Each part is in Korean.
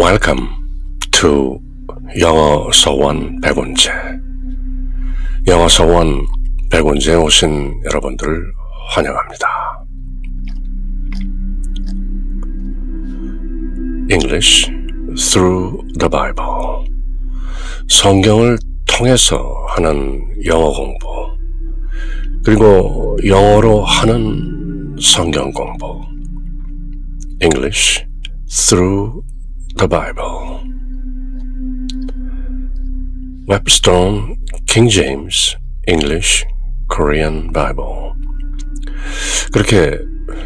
Welcome to 영어 서원 100원제. 영어 서원 100원제에 오신 여러분들을 환영합니다. English through the Bible. 성경을 통해서 하는 영어 공부, 그리고 영어로 하는 성경 공부. English through the Bible. Webster, King James, English, Korean Bible. 그렇게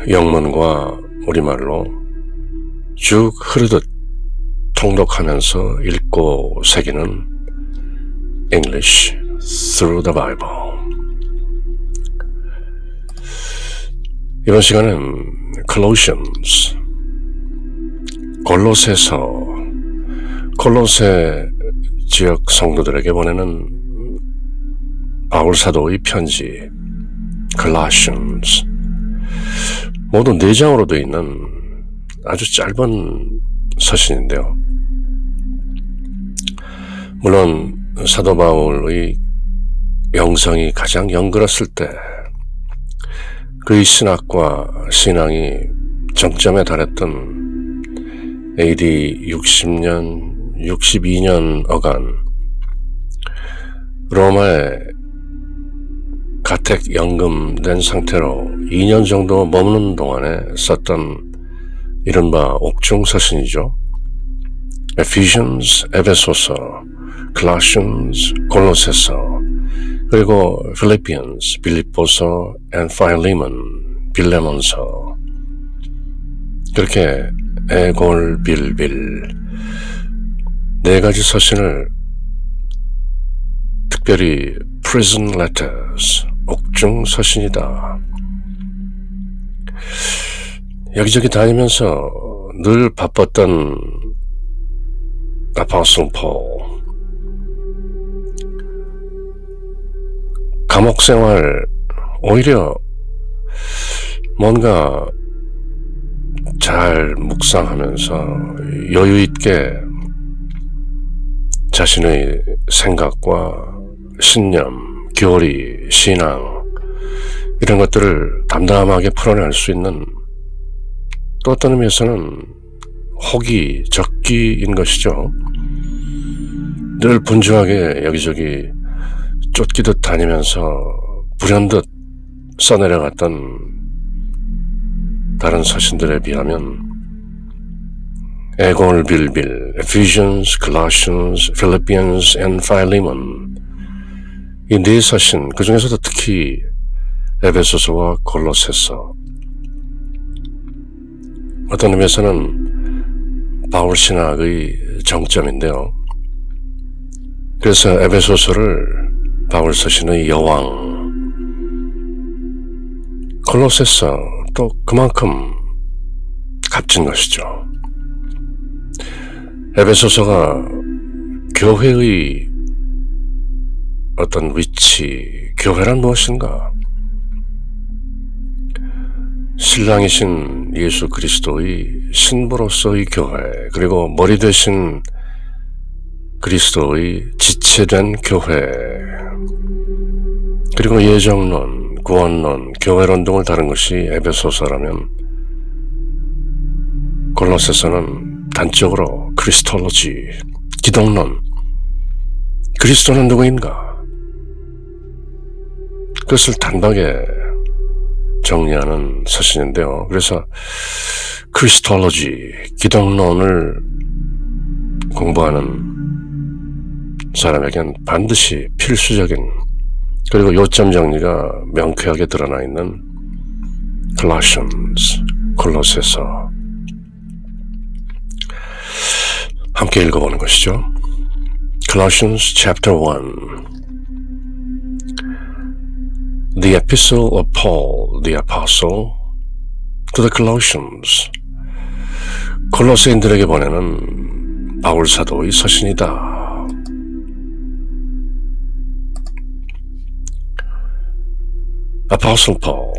영문과 우리말로 쭉 흐르듯 통독하면서 읽고 새기는 English through the Bible. 이번 시간은 Colossians, 골로새 지역 성도들에게 보내는 바울 사도의 편지 Colossians, 모두 4장으로 되어 있는 아주 짧은 서신인데요. 물론 사도 바울의 영성이 가장 영글었을 때 그의 신학과 신앙이 정점에 달했던 AD 60년, 62년 어간 로마에 가택 연금된 상태로 2년 정도 머무는 동안에 썼던 이른바 옥중 서신이죠. Ephesians, 에베소서, Colossians, 골로새서, 그리고 Philippians, 빌립보서, and Philemon, 빌레몬서. 그렇게 애골빌빌 4가지 서신을 특별히 prison letters, 옥중 서신이다. 여기저기 다니면서 늘 바빴던 Apostle Paul, 감옥 생활 오히려 뭔가 잘 묵상하면서 여유 있게 자신의 생각과 신념, 교리, 신앙 이런 것들을 담담하게 풀어낼 수 있는, 또 어떤 의미에서는 호기, 적기인 것이죠. 늘 분주하게 여기저기 쫓기듯 다니면서 불현듯 써내려갔던 다른 서신들에 비하면 애골빌빌, Ephesians, Colossians, Philippians, and Philemon, 이 4서신, 그 중에서도 특히 에베소서와 골로새서, 어떤 의미에서는 바울 신학의 정점인데요. 그래서 에베소서를 바울 서신의 여왕, 골로새서 또 그만큼 값진 것이죠. 에베소서가 교회의 어떤 위치, 교회란 무엇인가? 신랑이신 예수 그리스도의 신부로서의 교회, 그리고 머리 되신 그리스도의 지체된 교회, 그리고 예정론, 구원론, 교회론 등을 다룬 것이 에베소서라면, 골로새서는 단적으로 크리스톨로지, 기독론, 그리스도는 누구인가? 그것을 단박에 정리하는 서신인데요. 그래서 크리스톨로지, 기독론을 공부하는 사람에겐 반드시 필수적인, 그리고 요점 정리가 명쾌하게 드러나 있는 Colossians, 골로새서 함께 읽어보는 것이죠. Colossians chapter 1. The epistle of Paul, the apostle, to the Colossians. 골로새인들에게 보내는 바울 사도의 서신이다. Apostle Paul,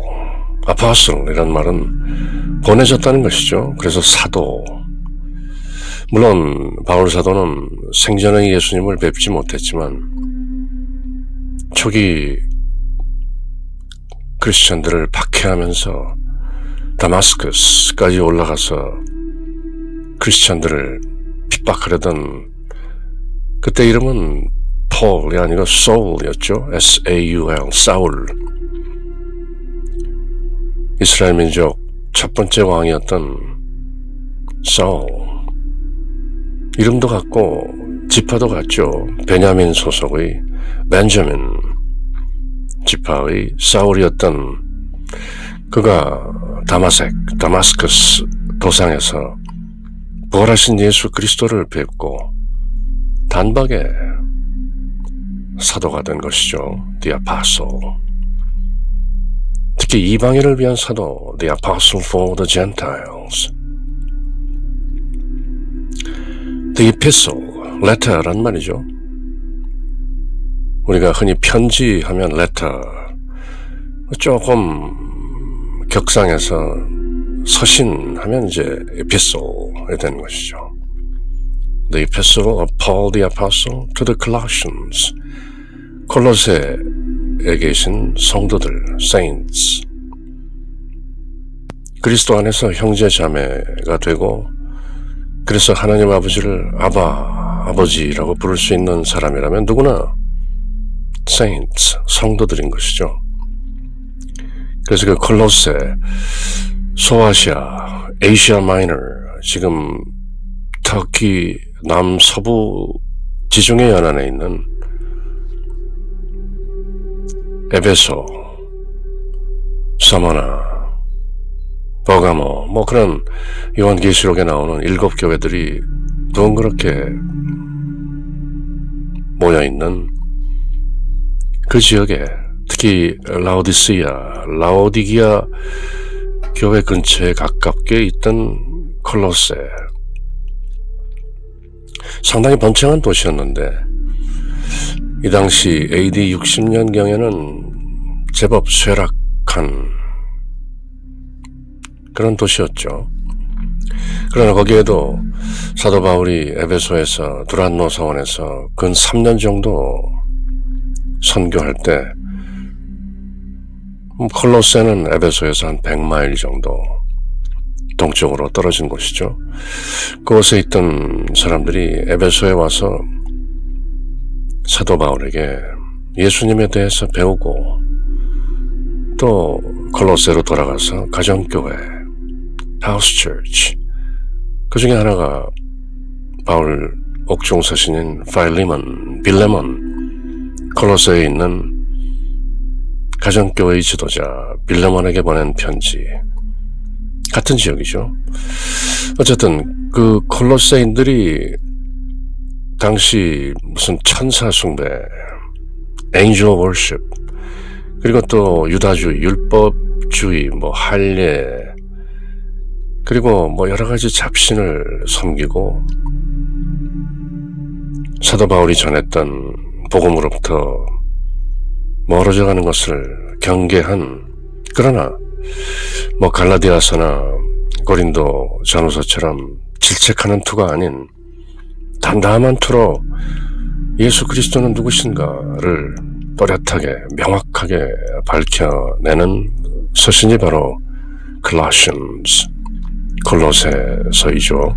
Apostle 이란 말은 보내졌다는 것이죠. 그래서 사도, 물론 바울 사도는 생전에 예수님을 뵙지 못했지만 초기 크리스천들을 박해하면서 다마스커스까지 올라가서 크리스천들을 핍박하려던, 그때 이름은 폴이 아니고 사울이었죠. S-A-U-L, 사울. 이스라엘 민족 첫 번째 왕이었던 사울. 이름도 같고 지파도 같죠. 베냐민 소속의 벤자민 지파의 사울이었던 그가 다마스커스 도상에서 부활하신 예수 그리스도를 뵙고 단박에 사도가 된 것이죠. The Apostle. 특히 이방인을 위한 사도, The Apostle for the Gentiles. The Epistle, letter란 말이죠. 우리가 흔히 편지하면 letter, 조금 격상해서 서신하면 이제 epistle이 되는 것이죠. The Epistle of Paul the Apostle to the Colossians. 콜로세에 계신 성도들, saints. 그리스도 안에서 형제 자매가 되고, 그래서 하나님 아버지를 아버지라고 부를 수 있는 사람이라면 누구나 saints, 성도들인 것이죠. 그래서 그 콜로세, 소아시아, 아시아 마이너, 지금 터키 남서부 지중해 연안에 있는 에베소, 서머나, 버가모, 그런 요한계시록에 나오는 7 교회들이 동그랗게 모여있는 그 지역에, 특히 라오디기아 교회 근처에 가깝게 있던 콜로세, 상당히 번창한 도시였는데 이 당시 AD 60년경에는 제법 쇠락한 그런 도시였죠. 그러나 거기에도 사도 바울이 에베소에서 두란노 서원에서 근 3년 정도 선교할 때 콜로세는 에베소에서 한 100마일 정도 동쪽으로 떨어진 곳이죠. 그곳에 있던 사람들이 에베소에 와서 사도 바울에게 예수님에 대해서 배우고 또 콜로세로 돌아가서 가정교회, 하우스 처치, 그 중에 하나가 바울 옥중 서신인 빌레몬, 콜로세에 있는 가정교회의 지도자 빌레몬에게 보낸 편지, 같은 지역이죠. 어쨌든 그 콜로세인들이 당시 무슨 천사 숭배, angel worship, 그리고 또 유다주의, 율법주의, 할례, 그리고 여러 가지 잡신을 섬기고 사도 바울이 전했던 복음으로부터 멀어져 가는 것을 경계한, 그러나 갈라디아서나 고린도 전후서처럼 질책하는 투가 아닌 담담한 투로 예수 그리스도는 누구신가를 또렷하게 명확하게 밝혀내는 서신이 바로 Colossians, 콜로세서이죠.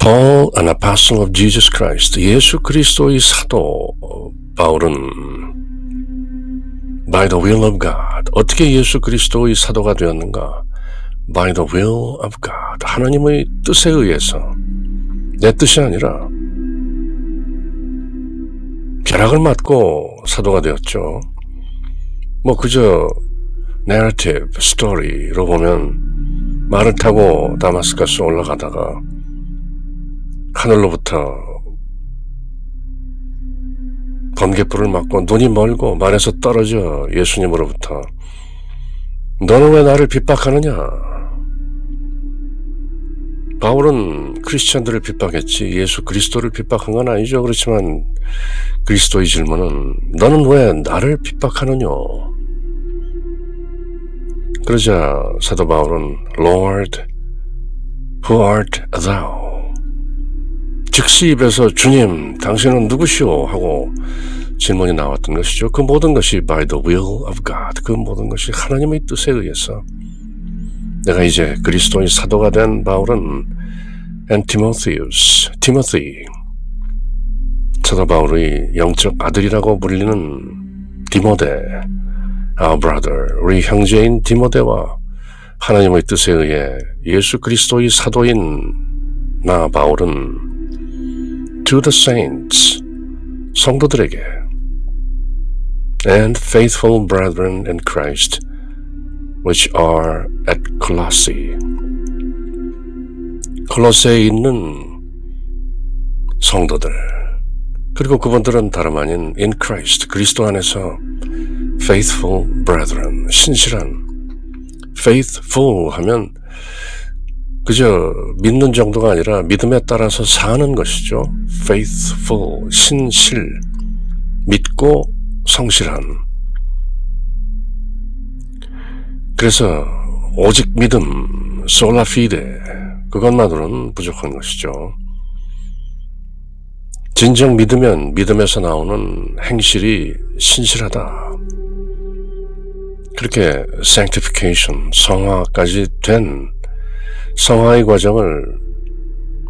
Paul, an apostle of Jesus Christ, 예수 그리스도의 사도 바울은 by the will of God, 어떻게 예수 그리스도의 사도가 되었는가? By the will of God, 하나님의 뜻에 의해서, 내 뜻이 아니라 벼락을 맞고 사도가 되었죠. 그저 narrative, 스토리로 보면 말을 타고 다마스커스 올라가다가 하늘로부터 번갯불을 맞고 눈이 멀고 말에서 떨어져 예수님으로부터 너는 왜 나를 핍박하느냐? 바울은 크리스천들을 핍박했지 예수 그리스도를 핍박한 건 아니죠. 그렇지만 그리스도의 질문은 너는 왜 나를 핍박하느냐? 그러자 사도 바울은 Lord, Who art thou? 즉시 입에서 주님, 당신은 누구시오? 하고 질문이 나왔던 것이죠. 그 모든 것이 by the will of God, 그 모든 것이 하나님의 뜻에 의해서 내가 이제 그리스도의 사도가 된 바울은 and Timothy, 사도 바울의 영적 아들이라고 불리는 디모데, our brother, 우리 형제인 디모데와 하나님의 뜻에 의해 예수 그리스도의 사도인 나 바울은 to the saints, 성도들에게 and faithful brethren in Christ which are at Colossae, 콜로세에 있는 성도들, 그리고 그분들은 다름 아닌 in Christ, 그리스도 안에서 faithful brethren, 신실한, faithful 하면 그저 믿는 정도가 아니라 믿음에 따라서 사는 것이죠. faithful, 신실, 믿고 성실한. 그래서 오직 믿음, sola fide, 그것만으로는 부족한 것이죠. 진정 믿으면 믿음에서 나오는 행실이 신실하다. 그렇게 sanctification, 성화까지 된 성화의 과정을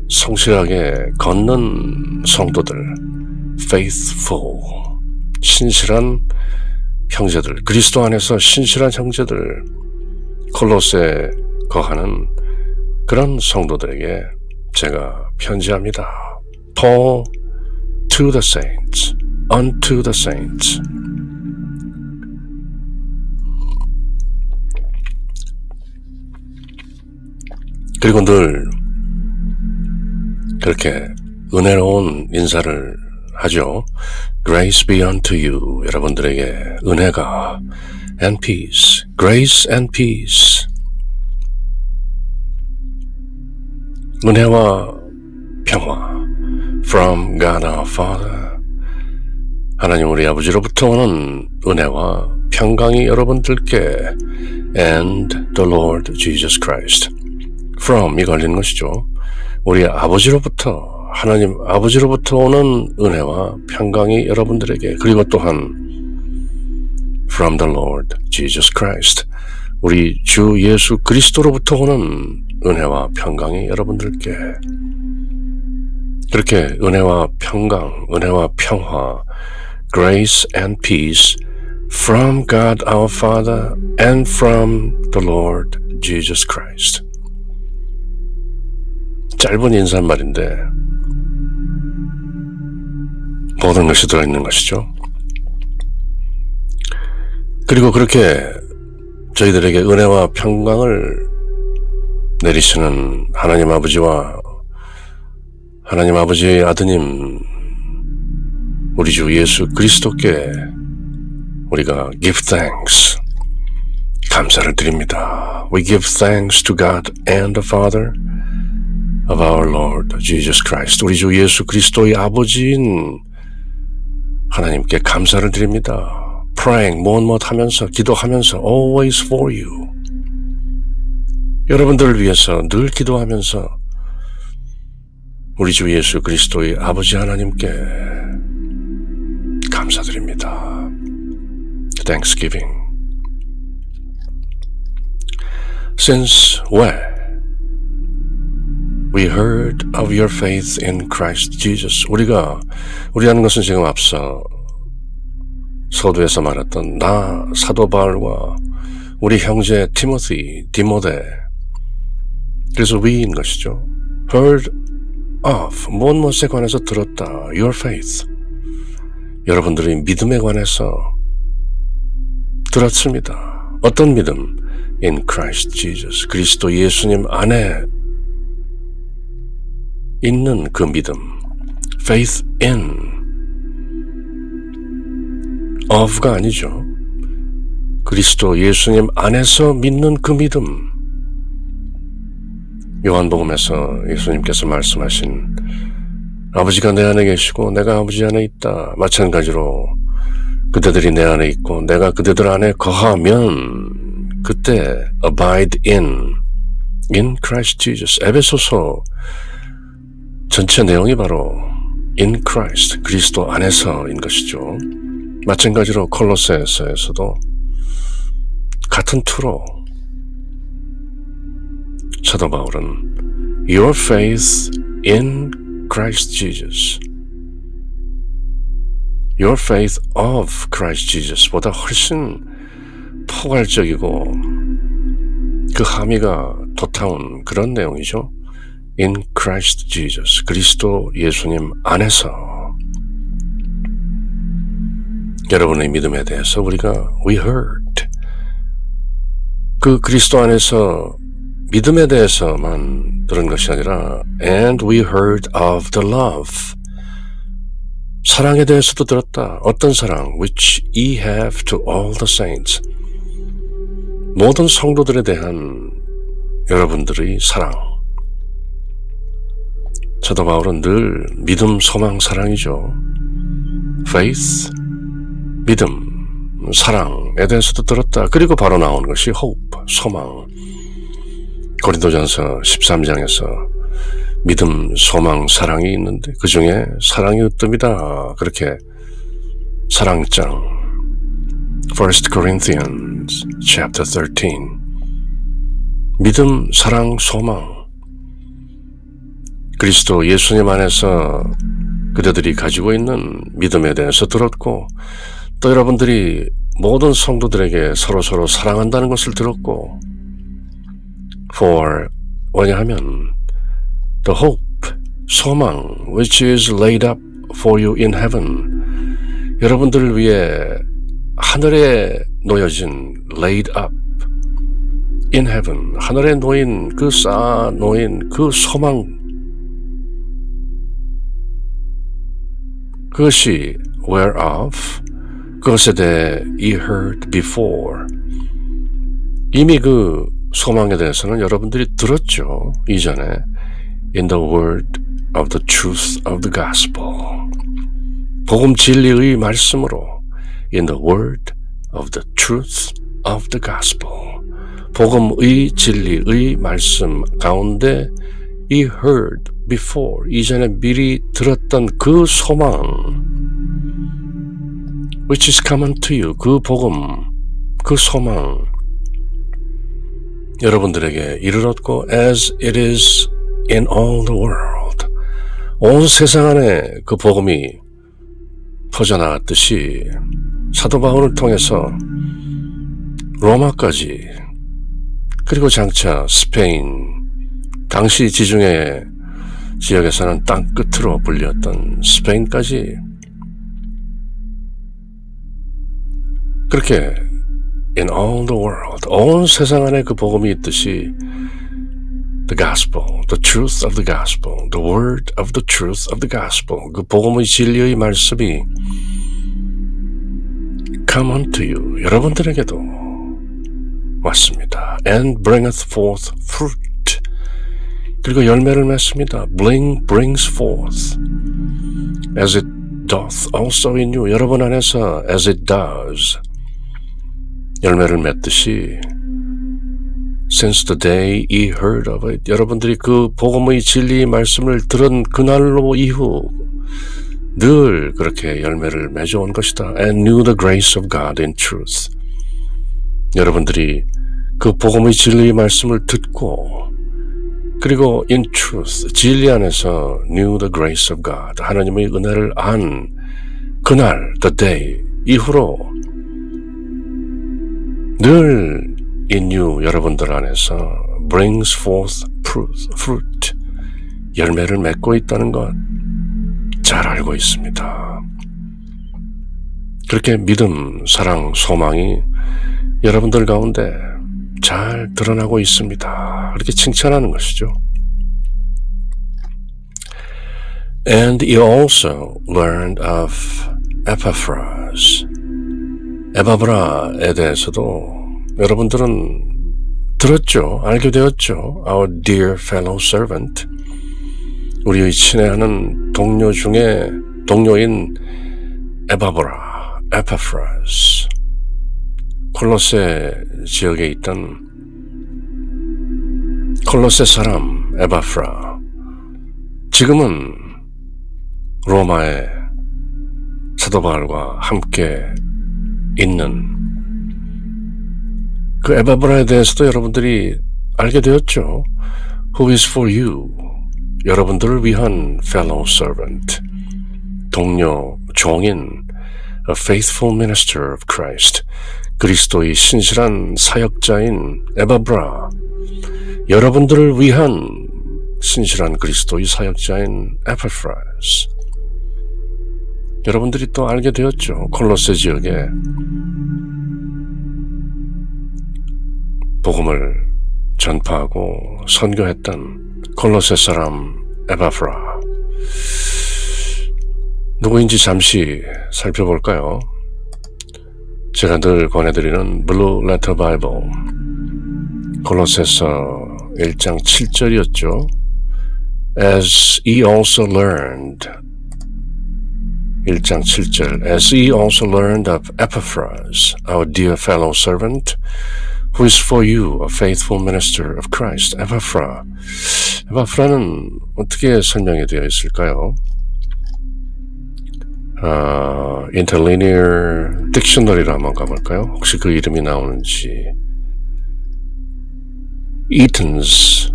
성실하게 걷는 성도들, faithful, 신실한 형제들, 그리스도 안에서 신실한 형제들, 콜로세에 거하는 그런 성도들에게 제가 편지합니다. Paul to the saints, unto the saints. 그리고 늘 그렇게 은혜로운 인사를 하죠. Grace be unto you. 여러분들에게 은혜가 and peace. Grace and peace. 은혜와 평화. From God our Father. 하나님 우리 아버지로부터 오는 은혜와 평강이 여러분들께 and the Lord Jesus Christ. From 이 걸리는 것이죠. 우리 아버지로부터, 하나님 아버지로부터 오는 은혜와 평강이 여러분들에게, 그리고 또한 from the Lord Jesus Christ, 우리 주 예수 그리스도로부터 오는 은혜와 평강이 여러분들께, 그렇게 은혜와 평강, 은혜와 평화, grace and peace from God our Father and from the Lord Jesus Christ. 짧은 인사말인데 모든 것이 들어있는 것이죠. 그리고 그렇게 저희들에게 은혜와 평강을 내리시는 하나님 아버지와 하나님 아버지의 아드님 우리 주 예수 그리스도께 우리가 give thanks, 감사를 드립니다. We give thanks to God and the Father of our Lord Jesus Christ. 우리 주 예수 그리스도의 아버지인 하나님께 감사를 드립니다. Praying, 무엇 하면서, 기도하면서 always for you. 여러분들을 위해서 늘 기도하면서 우리 주 예수 그리스도의 아버지 하나님께 감사드립니다. Thanksgiving. Since when we heard of your faith in Christ Jesus. 우리 하는 것은 지금 앞서 서두에서 말했던 나 사도 바울과 우리 형제 디모데. 그래서 we인 것이죠. heard of, 무엇에 관해서 들었다. your faith. 여러분들의 믿음에 관해서 들었습니다. 어떤 믿음? in Christ Jesus. 그리스도 예수님 안에 있는 그 믿음. faith in, of가 아니죠. 그리스도 예수님 안에서 믿는 그 믿음. 요한복음에서 예수님께서 말씀하신 아버지가 내 안에 계시고 내가 아버지 안에 있다. 마찬가지로 그대들이 내 안에 있고 내가 그대들 안에 거하면 그때 abide in, In Christ Jesus. 에베소서 전체 내용이 바로 In Christ, 그리스도 안에서인 것이죠. 마찬가지로 콜로새서에서도 같은 투로 사도 바울은 Your faith in Christ Jesus, Your faith of Christ Jesus보다 훨씬 포괄적이고 그 함의가 돋아온 그런 내용이죠. In Christ Jesus, 그리스도 예수님 안에서 여러분의 믿음에 대해서 우리가 we heard, 그 그리스도 안에서 믿음에 대해서만 들은 것이 아니라 and we heard of the love, 사랑에 대해서도 들었다. 어떤 사랑? which ye have to all the saints, 모든 성도들에 대한 여러분들의 사랑. 사도 바울은 늘 믿음, 소망, 사랑이죠. faith, 믿음, 사랑에 대해서도 들었다. 그리고 바로 나오는 것이 hope, 소망. 고린도전서 13장에서 믿음, 소망, 사랑이 있는데 그 중에 사랑이 으뜸이다. 그렇게 사랑장 1 Corinthians chapter 13, 믿음, 사랑, 소망. 그리스도 예수님 안에서 그대들이 가지고 있는 믿음에 대해서 들었고, 또 여러분들이 모든 성도들에게 서로 사랑한다는 것을 들었고, for 뭐냐하면 the hope, 소망, which is laid up for you in heaven, 여러분들을 위해 하늘에 놓여진 laid up in heaven, 하늘에 놓인 그 쌓아 놓인 그 소망, 그것이 whereof, 그것에 대해 ye heard before, 이미 그 소망에 대해서는 여러분들이 들었죠. 이전에 in the word of the truth of the gospel, 복음 진리의 말씀으로 in the word of the truth of the gospel, 복음의 진리의 말씀 가운데 he heard before, 이전에 미리 들었던 그 소망, which is common to you, 그 복음, 그 소망 여러분들에게 이르렀고 as it is in all the world, 온 세상 안에 그 복음이 퍼져나갔듯이 사도 바울을 통해서 로마까지, 그리고 장차 스페인, 당시 지중해 지역에서는 땅 끝으로 불렸던 스페인까지, 그렇게 in all the world, 온 세상 안에 그 복음이 있듯이 the gospel, the truth of the gospel, the word of the truth of the gospel, 그 복음의 진리의 말씀이 come unto you, 여러분들에게도 왔습니다. and bringeth forth fruit, 그리고 열매를 맺습니다. brings forth as it doth also in you, 여러분 안에서 as it does, 열매를 맺듯이 since the day ye heard of it, 여러분들이 그 복음의 진리의 말씀을 들은 그날로 이후 늘 그렇게 열매를 맺어온 것이다. and knew the grace of God in truth, 여러분들이 그 복음의 진리의 말씀을 듣고, 그리고 in truth, 진리 안에서 knew the grace of God, 하나님의 은혜를 안 그날, the day 이후로 늘 in you, 여러분들 안에서 brings forth fruit, 열매를 맺고 있다는 것 잘 알고 있습니다. 그렇게 믿음, 사랑, 소망이 여러분들 가운데 잘 드러나고 있습니다. 그렇게 칭찬하는 것이죠. And you also learned of Epaphras, 에바브라에 대해서도 여러분들은 들었죠. 알게 되었죠. Our dear fellow servant, 우리의 친애하는 동료 중에 동료인 에바브라, 에파프라스, 콜로세 지역에 있던 콜로세 사람 에바프라, 지금은 로마의 사도 바울과 함께 있는 그 에바브라에 대해서도 여러분들이 알게 되었죠. Who is for you? 여러분들을 위한 fellow servant, 동료, 종인, a faithful minister of Christ, 그리스도의 신실한 사역자인 에바브라, 여러분들을 위한 신실한 그리스도의 사역자인 에파프라스. 여러분들이 또 알게 되었죠. 콜로세 지역에 복음을 전파하고 선교했던 콜로세 사람 에바프라, 누구인지 잠시 살펴볼까요? 제가 늘 권해드리는 블루 레터 바이블, 콜로새서 1장 7절이었죠. As he also learned, 1장 7절, As he also learned of Epaphras, our dear fellow servant, who is for you a faithful minister of Christ. 에바프라는 어떻게 설명이 되어 있을까요? Interlinear 딕셔너리로 한번 가볼까요? 혹시 그 이름이 나오는지. Easton's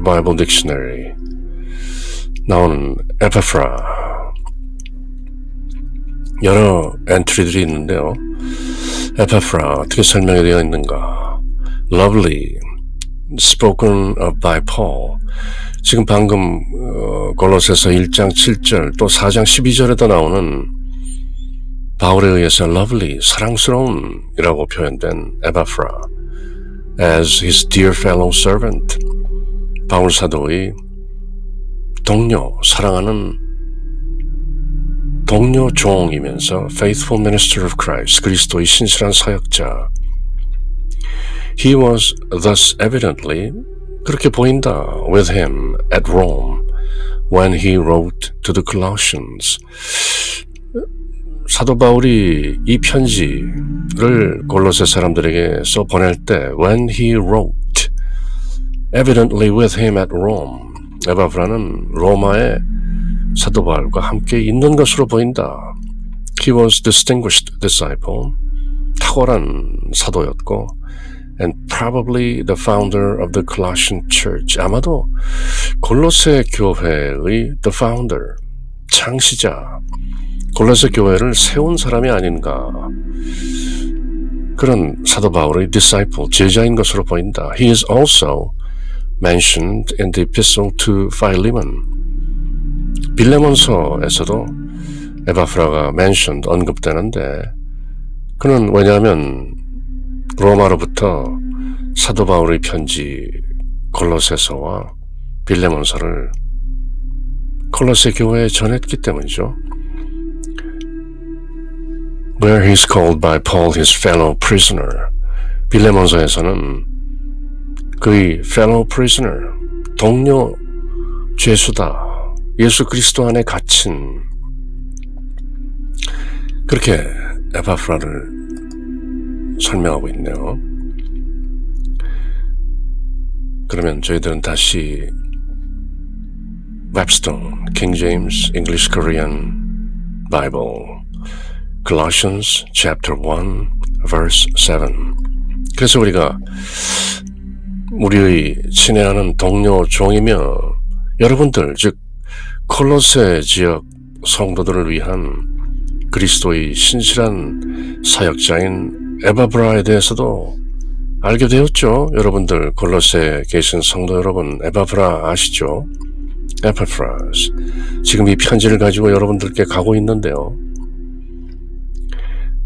Bible Dictionary 나오는 에파프라, 여러 엔트리들이 있는데요. 에파프라 어떻게 설명이 되어 있는가? Lovely, spoken of by Paul. 지금 방금 골로새서 1장 7절 또 4장 12절에도 나오는 바울에 의해서 lovely, 사랑스러운 이라고 표현된 에바프라, as his dear fellow servant, 바울 사도의 동료, 사랑하는 동료 종이면서 faithful minister of Christ, 그리스도의 신실한 사역자. He was thus evidently, 그렇게 보인다, with him at Rome when he wrote to the Colossians. 사도 바울이 이 편지를 골로새 사람들에게 써 보낼 때 when he wrote, evidently with him at Rome, 에바브라는 로마의 사도 바울과 함께 있는 것으로 보인다. He was distinguished disciple, 탁월한 사도였고, and probably the founder of the Colossian church, 아마도 골로새 교회의 the founder, 창시자, 골로새 교회를 세운 사람이 아닌가, 그런 사도 바울의 disciple, 제자인 것으로 보인다. He is also mentioned in the epistle to Philemon. 빌레몬서에서도 에바프라가 mentioned, 언급되는데, 그는 왜냐하면 로마로부터 사도 바울의 편지 골로새서와 빌레몬서를 콜로새 교회에 전했기 때문이죠. Where he is called by Paul his fellow prisoner. 빌레몬서에서는 그의 fellow prisoner, 동료 죄수다, 예수 그리스도 안에 갇힌, 그렇게 에바프라를 설명하고 있네요. 그러면 저희들은 다시 웹스톤, King James English Korean Bible, Colossians chapter 1 verse 7. 그래서 우리가 우리의 친애하는 동료 종이며 여러분들, 즉 콜로새 지역 성도들을 위한 그리스도의 신실한 사역자인 에바브라에 대해서도 알게 되었죠. 여러분들 골로새에 계신 성도 여러분, 에바브라 아시죠? 에파프라스, 지금 이 편지를 가지고 여러분들께 가고 있는데요.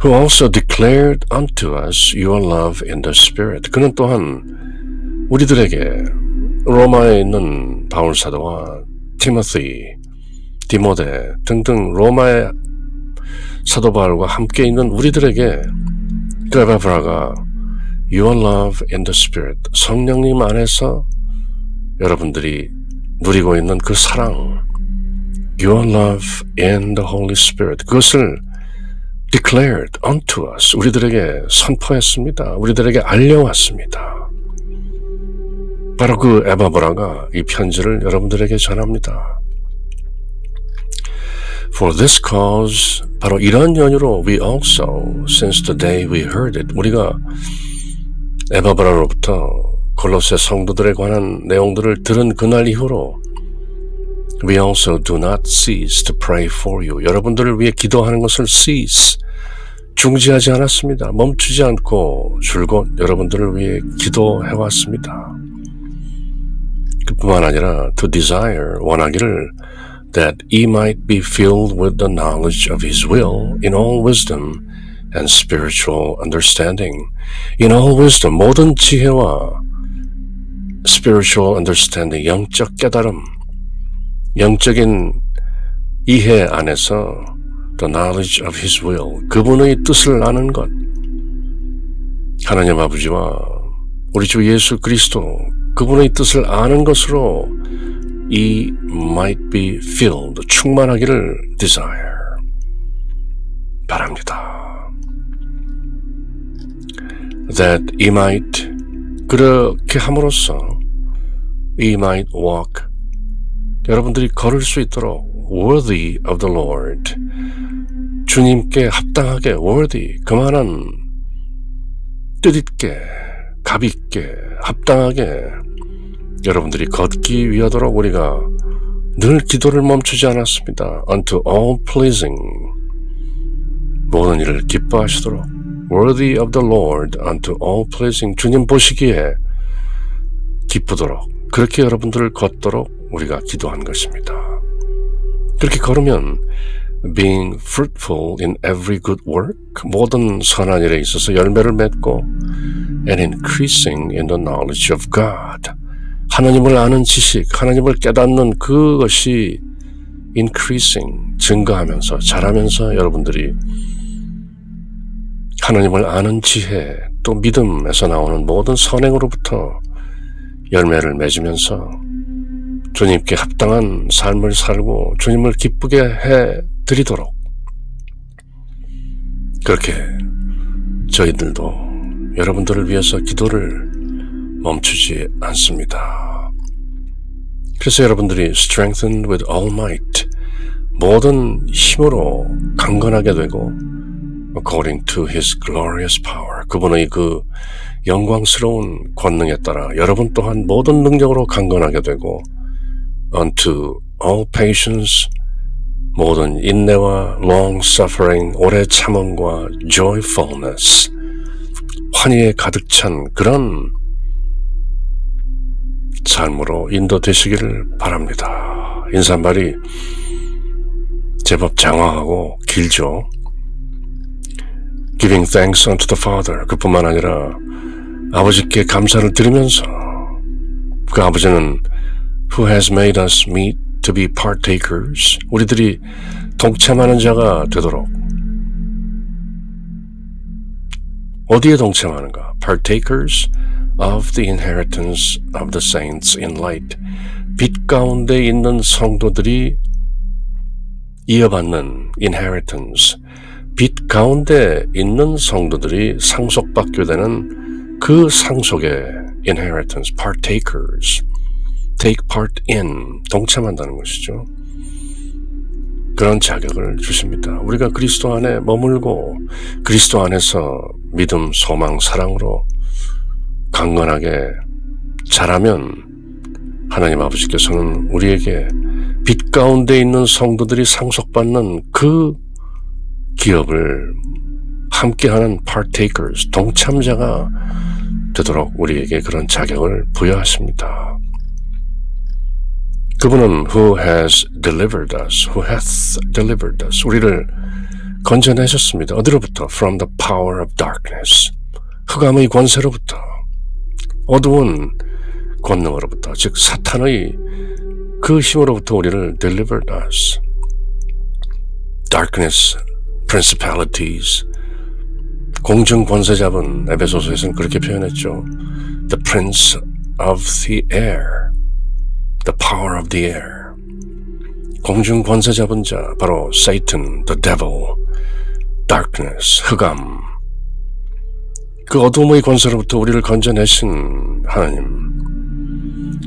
Who also declared unto us your love in the Spirit. 그는 또한 우리들에게 로마에 있는 바울 사도와 디모데 등등 로마의 사도 바울과 함께 있는 우리들에게 그 에바브라가 Your love in the Spirit, 성령님 안에서 여러분들이 누리고 있는 그 사랑, Your love in the Holy Spirit, 그것을 declared unto us, 우리들에게 선포했습니다. 우리들에게 알려왔습니다. 바로 그 에바브라가 이 편지를 여러분들에게 전합니다. For this cause, 바로 이런 연유로 we also, since the day we heard it, 우리가 에바브라로부터 골로새 성도들에 관한 내용들을 들은 그날 이후로 we also do not cease to pray for you. 여러분들을 위해 기도하는 것을 cease, 중지하지 않았습니다. 멈추지 않고 줄곧 여러분들을 위해 기도해왔습니다. 그뿐만 아니라 to desire, 원하기를 that he might be filled with the knowledge of his will in all wisdom and spiritual understanding. In all wisdom, 모든 지혜와 spiritual understanding, 영적 깨달음, 영적인 이해 안에서 the knowledge of his will, 그분의 뜻을 아는 것, 하나님 아버지와 우리 주 예수 그리스도 그분의 뜻을 아는 것으로 he might be filled, 충만하기를 desire, 바랍니다. That he might, 그렇게 함으로써 he might walk, 여러분들이 걸을 수 있도록 worthy of the Lord, 주님께 합당하게 worthy, 그만한 뜻있게, 값있게, 합당하게 여러분들이 걷기 위하도록 우리가 늘 기도를 멈추지 않았습니다. Unto all pleasing, 모든 일을 기뻐하시도록 worthy of the Lord, unto all pleasing, 주님 보시기에 기쁘도록, 그렇게 여러분들을 걷도록 우리가 기도한 것입니다. 그렇게 걸으면 being fruitful in every good work, 모든 선한 일에 있어서 열매를 맺고 and increasing in the knowledge of God, 하나님을 아는 지식, 하나님을 깨닫는 그것이 increasing, 증가하면서 자라면서 여러분들이 하나님을 아는 지혜, 또 믿음에서 나오는 모든 선행으로부터 열매를 맺으면서 주님께 합당한 삶을 살고 주님을 기쁘게 해드리도록, 그렇게 저희들도 여러분들을 위해서 기도를 멈추지 않습니다. 그래서 여러분들이 strengthened with all might, 모든 힘으로 강건하게 되고 according to his glorious power, 그분의 그 영광스러운 권능에 따라 여러분 또한 모든 능력으로 강건하게 되고 unto all patience, 모든 인내와 long suffering, 오래 참음과 joyfulness, 환희에 가득 찬 그런 삶으로 인도되시기를 바랍니다. 인사말이 제법 장황하고 길죠. Giving thanks unto the Father, 그뿐만 아니라 아버지께 감사를 드리면서 그 아버지는 who has made us meet to be partakers, 우리들이 동참하는 자가 되도록, 어디에 동참하는가? Partakers of the inheritance of the saints in light, 빛 가운데 있는 성도들이 이어받는 inheritance, 빛 가운데 있는 성도들이 상속받게 되는 그 상속의 inheritance, partakers, take part in, 동참한다는 것이죠. 그런 자격을 주십니다. 우리가 그리스도 안에 머물고 그리스도 안에서 믿음, 소망, 사랑으로 강건하게 자라면 하나님 아버지께서는 우리에게 빛 가운데 있는 성도들이 상속받는 그 기업을 함께하는 partakers, 동참자가 되도록 우리에게 그런 자격을 부여하십니다. 그분은 who has delivered us, who hath delivered us, 우리를 건져내셨습니다. 어디로부터? From the power of darkness, 흑암의 권세로부터, 어두운 권능으로부터, 즉 사탄의 그 힘으로부터 우리를 delivered us. darkness, principalities, 공중 권세 잡은, 에베소서에서는 그렇게 표현했죠. the prince of the air, the power of the air, 공중 권세 잡은 자, 바로 Satan, the devil, darkness, 흑암, 그 어둠의 권세로부터 우리를 건져내신 하나님,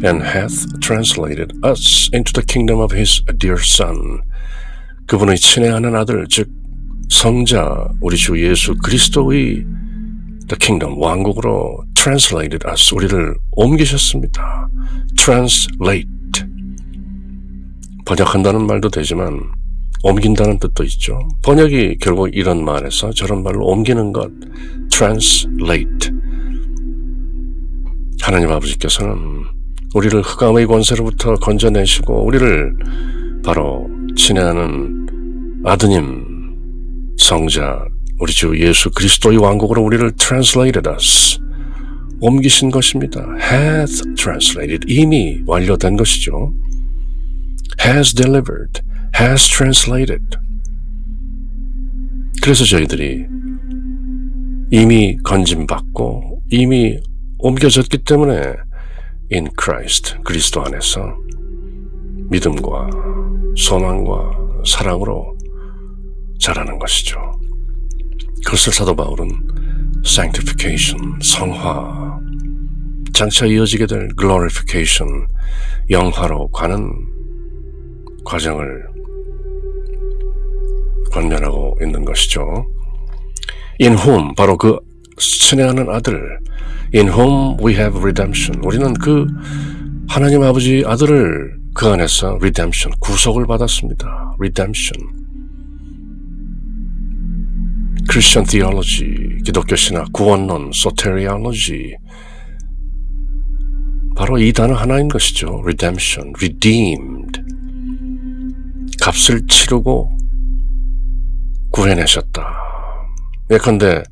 and hath translated us into the kingdom of his dear Son. 그분의 친애하는 아들, 즉 성자 우리 주 예수 그리스도의 the kingdom, 왕국으로 translated us, 우리를 옮기셨습니다. translate, 번역한다는 말도 되지만 옮긴다는 뜻도 있죠. 번역이 결국 이런 말에서 저런 말로 옮기는 것, translate. 하나님 아버지께서는 우리를 흑암의 권세로부터 건져내시고 우리를 바로 친애하는 아드님, 성자, 우리 주 예수 그리스도의 왕국으로 우리를 translated us, 옮기신 것입니다. hath translated, 이미 완료된 것이죠. has delivered, has translated. 그래서 저희들이 이미 건짐받고 이미 옮겨졌기 때문에 in Christ, 그리스도 안에서 믿음과 소망과 사랑으로 자라는 것이죠. 그것을 사도 바울은 sanctification, 성화, 장차 이어지게 될 glorification, 영화로 가는 과정을 권면하고 있는 것이죠. In whom, 바로 그 친애하는 아들, in whom we have redemption. 우리는 그 하나님 아버지 아들을 그 안에서 redemption, 구속을 받았습니다. redemption. Christian theology, 기독교 신학, 구원론, soteriology. 바로 이 단어 하나인 것이죠. redemption, redeemed. 값을 치르고 구해내셨다. 예컨대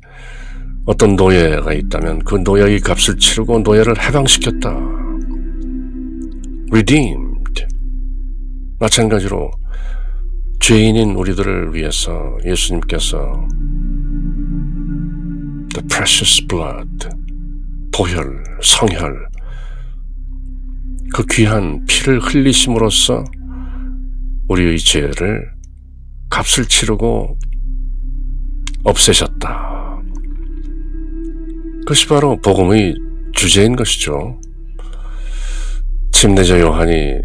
어떤 노예가 있다면 그 노예의 값을 치르고 노예를 해방시켰다. redeemed. 마찬가지로 죄인인 우리들을 위해서 예수님께서 the precious blood, 보혈, 성혈, 그 귀한 피를 흘리심으로써 우리의 죄를 값을 치르고 없애셨다. 그것이 바로 복음의 주제인 것이죠. 침례자 요한이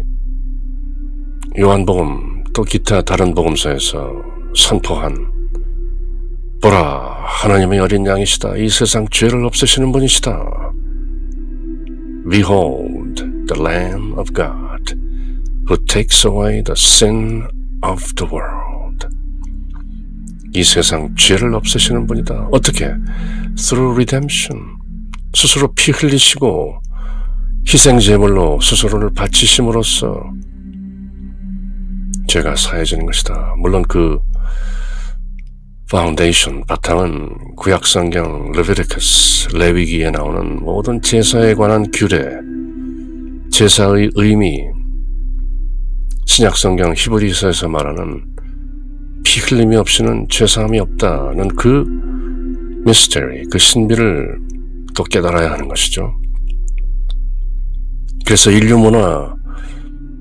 요한복음 또 기타 다른 복음서에서 선포한 보라, 하나님의 어린 양이시다. 이 세상 죄를 없애시는 분이시다. Behold, the Lamb of God, who takes away the sin of the world. 이 세상 죄를 없애시는 분이다. 어떻게? Through redemption. 스스로 피 흘리시고 희생제물로 스스로를 바치심으로써 죄가 사해지는 것이다. 물론 그 파운데이션, 바탕은 구약성경 레비티쿠스, 레위기에 나오는 모든 제사에 관한 규례, 제사의 의미, 신약성경 히브리서에서 말하는 피 흘림이 없이는 죄사함이 없다는 그 미스터리, 그 신비를 또 깨달아야 하는 것이죠. 그래서 인류 문화,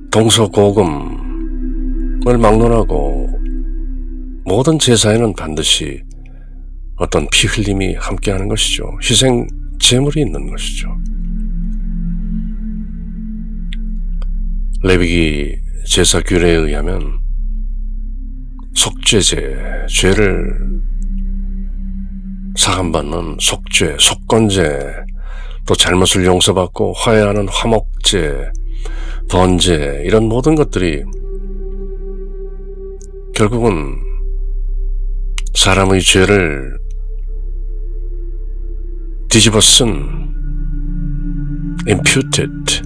동서고금을 막론하고 모든 제사에는 반드시 어떤 피 흘림이 함께하는 것이죠. 희생 제물이 있는 것이죠. 레위기 제사 규례에 의하면 속죄제, 죄를 사함받는 속죄, 속건제, 또 잘못을 용서받고 화해하는 화목제, 번제, 이런 모든 것들이 결국은 사람의 죄를 뒤집어 쓴 imputed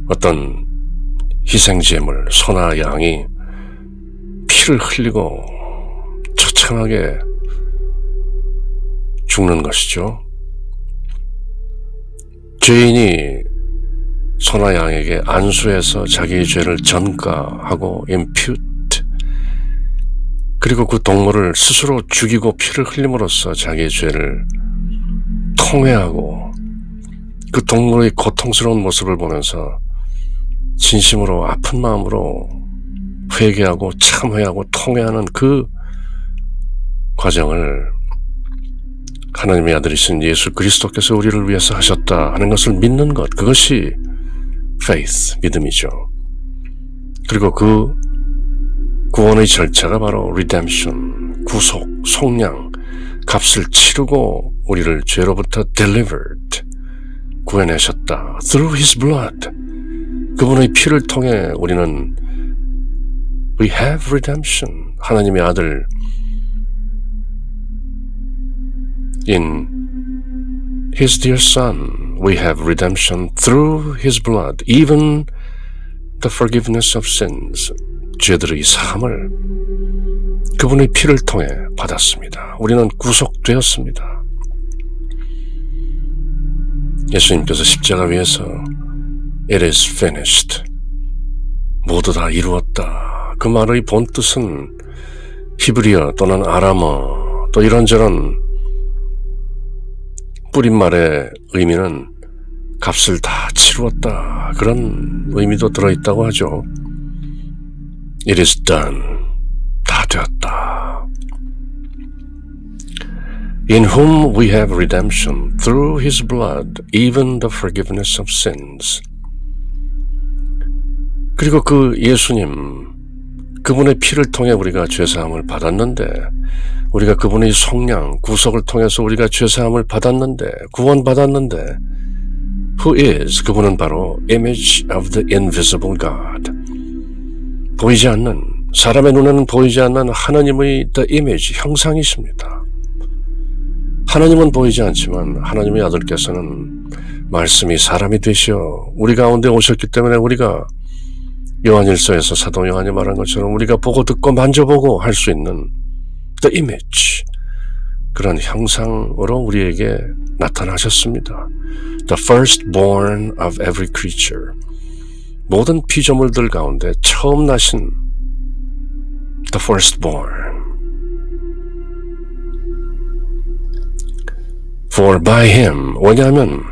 어떤 희생제물, 소나 양이 피를 흘리고 처참하게 죽는 것이죠. 죄인이 소나 양에게 안수해서 자기의 죄를 전가하고 impute, 그리고 그 동물을 스스로 죽이고 피를 흘림으로써 자기의 죄를 통회하고 그 동물의 고통스러운 모습을 보면서 진심으로 아픈 마음으로 회개하고 참회하고 통회하는 그 과정을 하나님의 아들이신 예수 그리스도께서 우리를 위해서 하셨다 하는 것을 믿는 것, 그것이 faith, 믿음이죠. 그리고 그 구원의 절차가 바로 redemption, 구속, 속량, 값을 치르고 우리를 죄로부터 delivered, 구해내셨다. through his blood, 그분의 피를 통해 우리는 we have redemption, 하나님의 아들 in his dear son, we have redemption through his blood, even the forgiveness of sins, 죄들의 사함을 그분의 피를 통해 받았습니다. 우리는 구속되었습니다. 예수님께서 십자가 위에서 it is finished, 모두 다 이루었다. 그 말의 본뜻은 히브리어 또는 아람어 또 이런저런 뿌린말의 의미는 값을 다 치루었다, 그런 의미도 들어있다고 하죠. It is done, 다 되었다. In whom we have redemption through his blood, even the forgiveness of sins. 그리고 그 예수님, 그분의 피를 통해 우리가 죄사함을 받았는데, 우리가 그분의 속량, 구속을 통해서 우리가 죄사함을 받았는데, 구원받았는데, who is, 그분은 바로 image of the invisible God, 보이지 않는, 사람의 눈에는 보이지 않는 하나님의 the image, 형상이십니다. 하나님은 보이지 않지만 하나님의 아들께서는 말씀이 사람이 되시어 우리 가운데 오셨기 때문에 우리가 요한일서에서 사도 요한이 말한 것처럼 우리가 보고 듣고 만져보고 할 수 있는 the image, 그런 형상으로 우리에게 나타나셨습니다. The firstborn of every creature, 모든 피조물들 가운데 처음 나신 the firstborn. For by him, 왜냐하면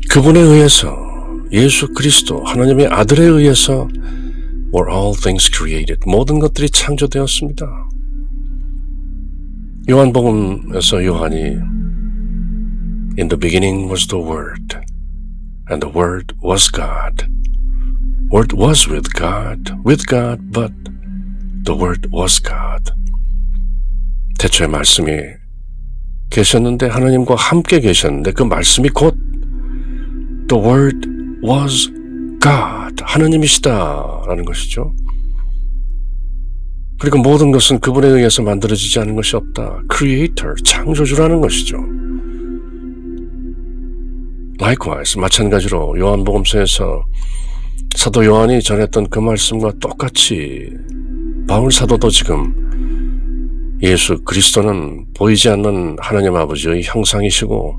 그분에 의해서, 예수 그리스도 하나님의 아들에 의해서 were all things created, 모든 것들이 창조되었습니다. 요한복음에서 요한이 In the beginning was the Word, and the Word was God. Word was with God, but the Word was God. 태초에 말씀이 계셨는데, 하나님과 함께 계셨는데, 그 말씀이 곧 the Word was God, 하나님이시다라는 것이죠. 그리고 모든 것은 그분에 의해서 만들어지지 않은 것이 없다. Creator, 창조주라는 것이죠. Likewise, 마찬가지로 요한복음서에서 사도 요한이 전했던 그 말씀과 똑같이 바울 사도도 지금 예수 그리스도는 보이지 않는 하나님 아버지의 형상이시고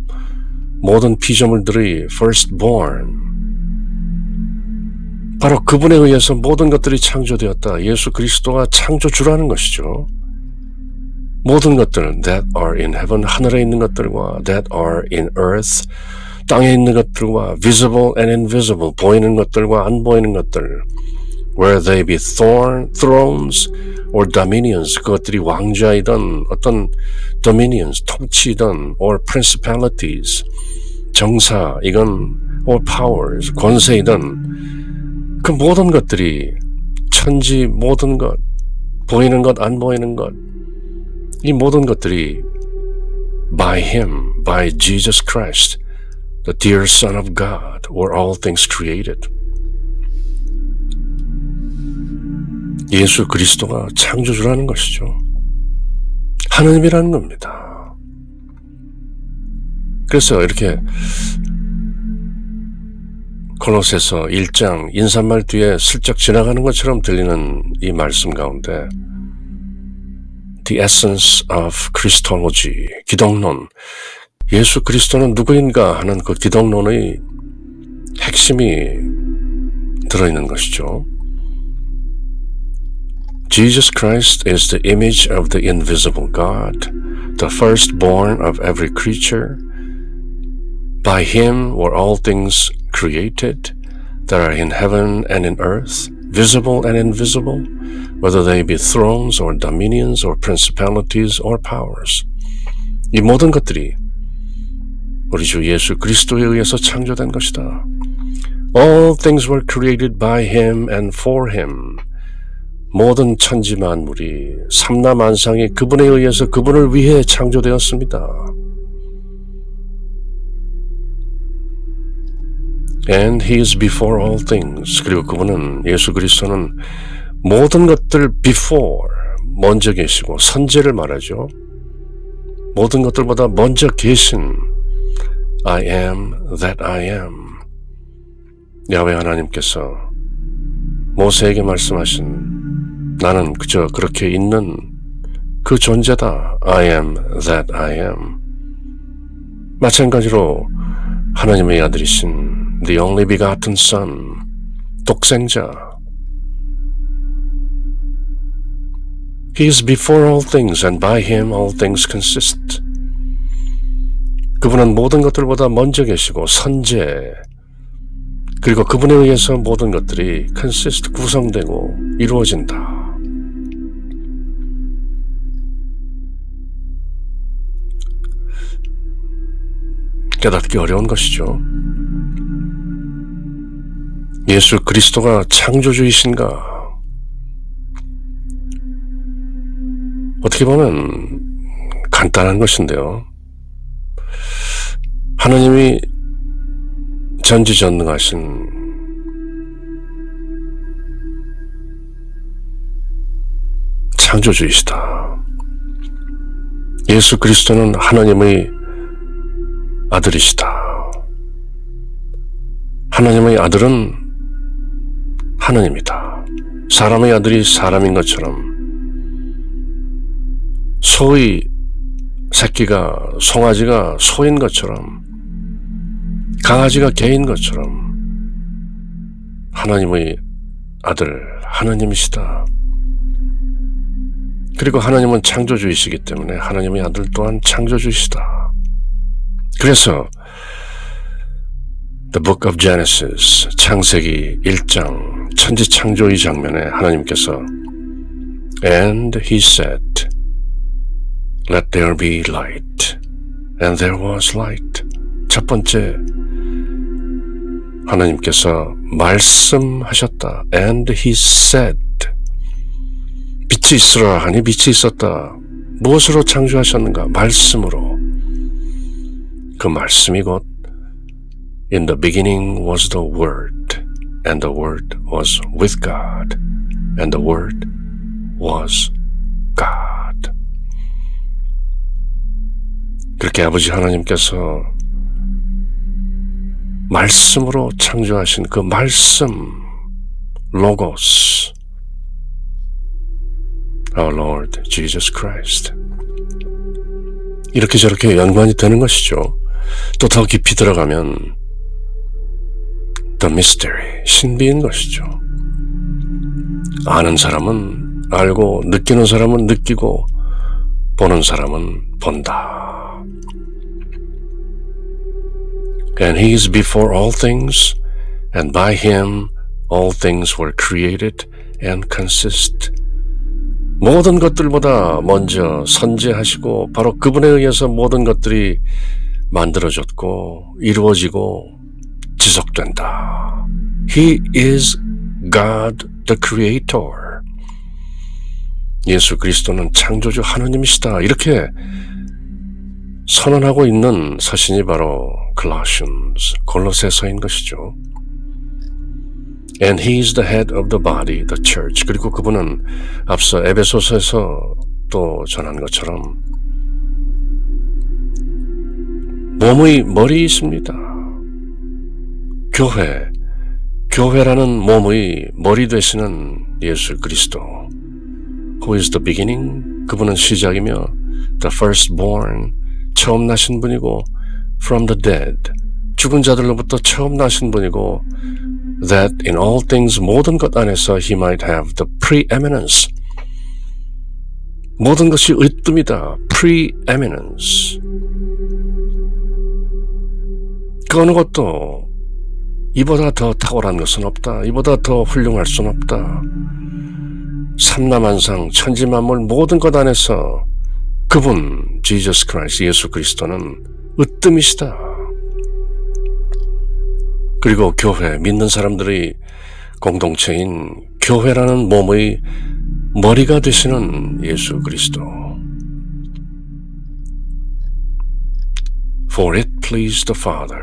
모든 피조물들의 firstborn, 바로 그분에 의해서 모든 것들이 창조되었다. 예수 그리스도가 창조주라는 것이죠. 모든 것들, that are in heaven, 하늘에 있는 것들과 that are in earth, 땅에 있는 것들과 visible and invisible, 보이는 것들과 안 보이는 것들, where they be thrones or dominions, 그것들이 왕좌이든 어떤 dominions, 통치이든 or principalities, 정사, 이건 or powers, 권세이든 그 모든 것들이 천지 모든 것, 보이는 것, 안 보이는 것, 이 모든 것들이 by him, by Jesus Christ, the dear Son of God, were all things created. 예수 그리스도가 창조주라는 것이죠. 하나님이라는 겁니다. 그래서 이렇게 골로새서 1장 인사말 뒤에 슬쩍 지나가는 것처럼 들리는 이 말씀 가운데 The essence of Christology, 기독론, 예수 그리스도는 누구인가 하는 그 기독론의 핵심이 들어있는 것이죠. Jesus Christ is the image of the invisible God, the firstborn of every creature. By him were all things created that are in heaven and in earth, visible and invisible, whether they be thrones or dominions or principalities or powers. 이 모든 것들이 우리 주 예수 그리스도에 의해서 창조된 것이다. All things were created by him and for him. 모든 천지 만물이 삼라만상이 그분에 의해서 그분을 위해 창조되었습니다. And he is before all things. 그리고 그분은 예수 그리스도는 모든 것들 before 먼저 계시고 선제를 말하죠. 모든 것들보다 먼저 계신 I am that I am. 야훼 하나님께서 모세에게 말씀하신 나는 그저 그렇게 있는 그 존재다. I am that I am. 마찬가지로 하나님의 아들이신 The only begotten Son, 독생자. He is before all things and by him all things consist. 그분은 모든 것들보다 먼저 계시고 선제, 그리고 그분에 의해서 모든 것들이 consist, 구성되고 이루어진다. 깨닫기 어려운 것이죠. 예수 그리스도가 창조주이신가? 어떻게 보면 간단한 것인데요. 하나님이 전지전능하신 창조주이시다. 예수 그리스도는 하나님의 아들이시다. 하나님의 아들은 하나님이다. 사람의 아들이 사람인 것처럼 소의 새끼가 송아지가 소인 것처럼 강아지가 개인 것처럼 하나님의 아들 하나님이시다. 그리고 하나님은 창조주이시기 때문에 하나님의 아들 또한 창조주이시다. 그래서 The Book of Genesis, 창세기 1장 천지창조의 장면에 하나님께서 And he said, Let there be light. And there was light. 첫 번째, 하나님께서 말씀하셨다. And he said, 빛이 있으라 하니 빛이 있었다. 무엇으로 창조하셨는가? 말씀으로. 그 말씀이 곧 In the beginning was the Word, and the Word was with God, and the Word was God. 그렇게 아버지 하나님께서 말씀으로 창조하신 그 말씀, 로고스, Our Lord Jesus Christ. 이렇게 저렇게 연관이 되는 것이죠. 또 더 깊이 들어가면 The mystery, 신비인 것이죠. 아는 사람은 알고 느끼는 사람은 느끼고 보는 사람은 본다. And he is before all things, and by him all things were created and consist. 모든 것들보다 먼저 선제하시고 바로 그분에 의해서 모든 것들이 만들어졌고 이루어지고 지속된다. He is God the Creator. 예수 그리스도는 창조주 하나님이시다. 이렇게 선언하고 있는 서신이 바로 Colossians, 골로새서인 것이죠. And he is the head of the body, the church. 그리고 그분은 앞서 에베소서에서 또 전한 것처럼 몸의 머리이십니다. 교회라는 몸의 머리 되시는 예수 그리스도. Who is the beginning? 그분은 시작이며 the firstborn, 처음 나신 분이고 from the dead, 죽은 자들로부터 처음 나신 분이고 that in all things, 모든 것 안에서 he might have the preeminence. 모든 것이 으뜸이다. preeminence. 그 어느 것도 이보다 더 탁월한 것은 없다. 이보다 더 훌륭할 수는 없다. 삼라만상 천지만물 모든 것 안에서 그분 Jesus Christ, 예수 그리스도는 으뜸이시다. 그리고 교회, 믿는 사람들의 공동체인 교회라는 몸의 머리가 되시는 예수 그리스도. For it pleased the Father.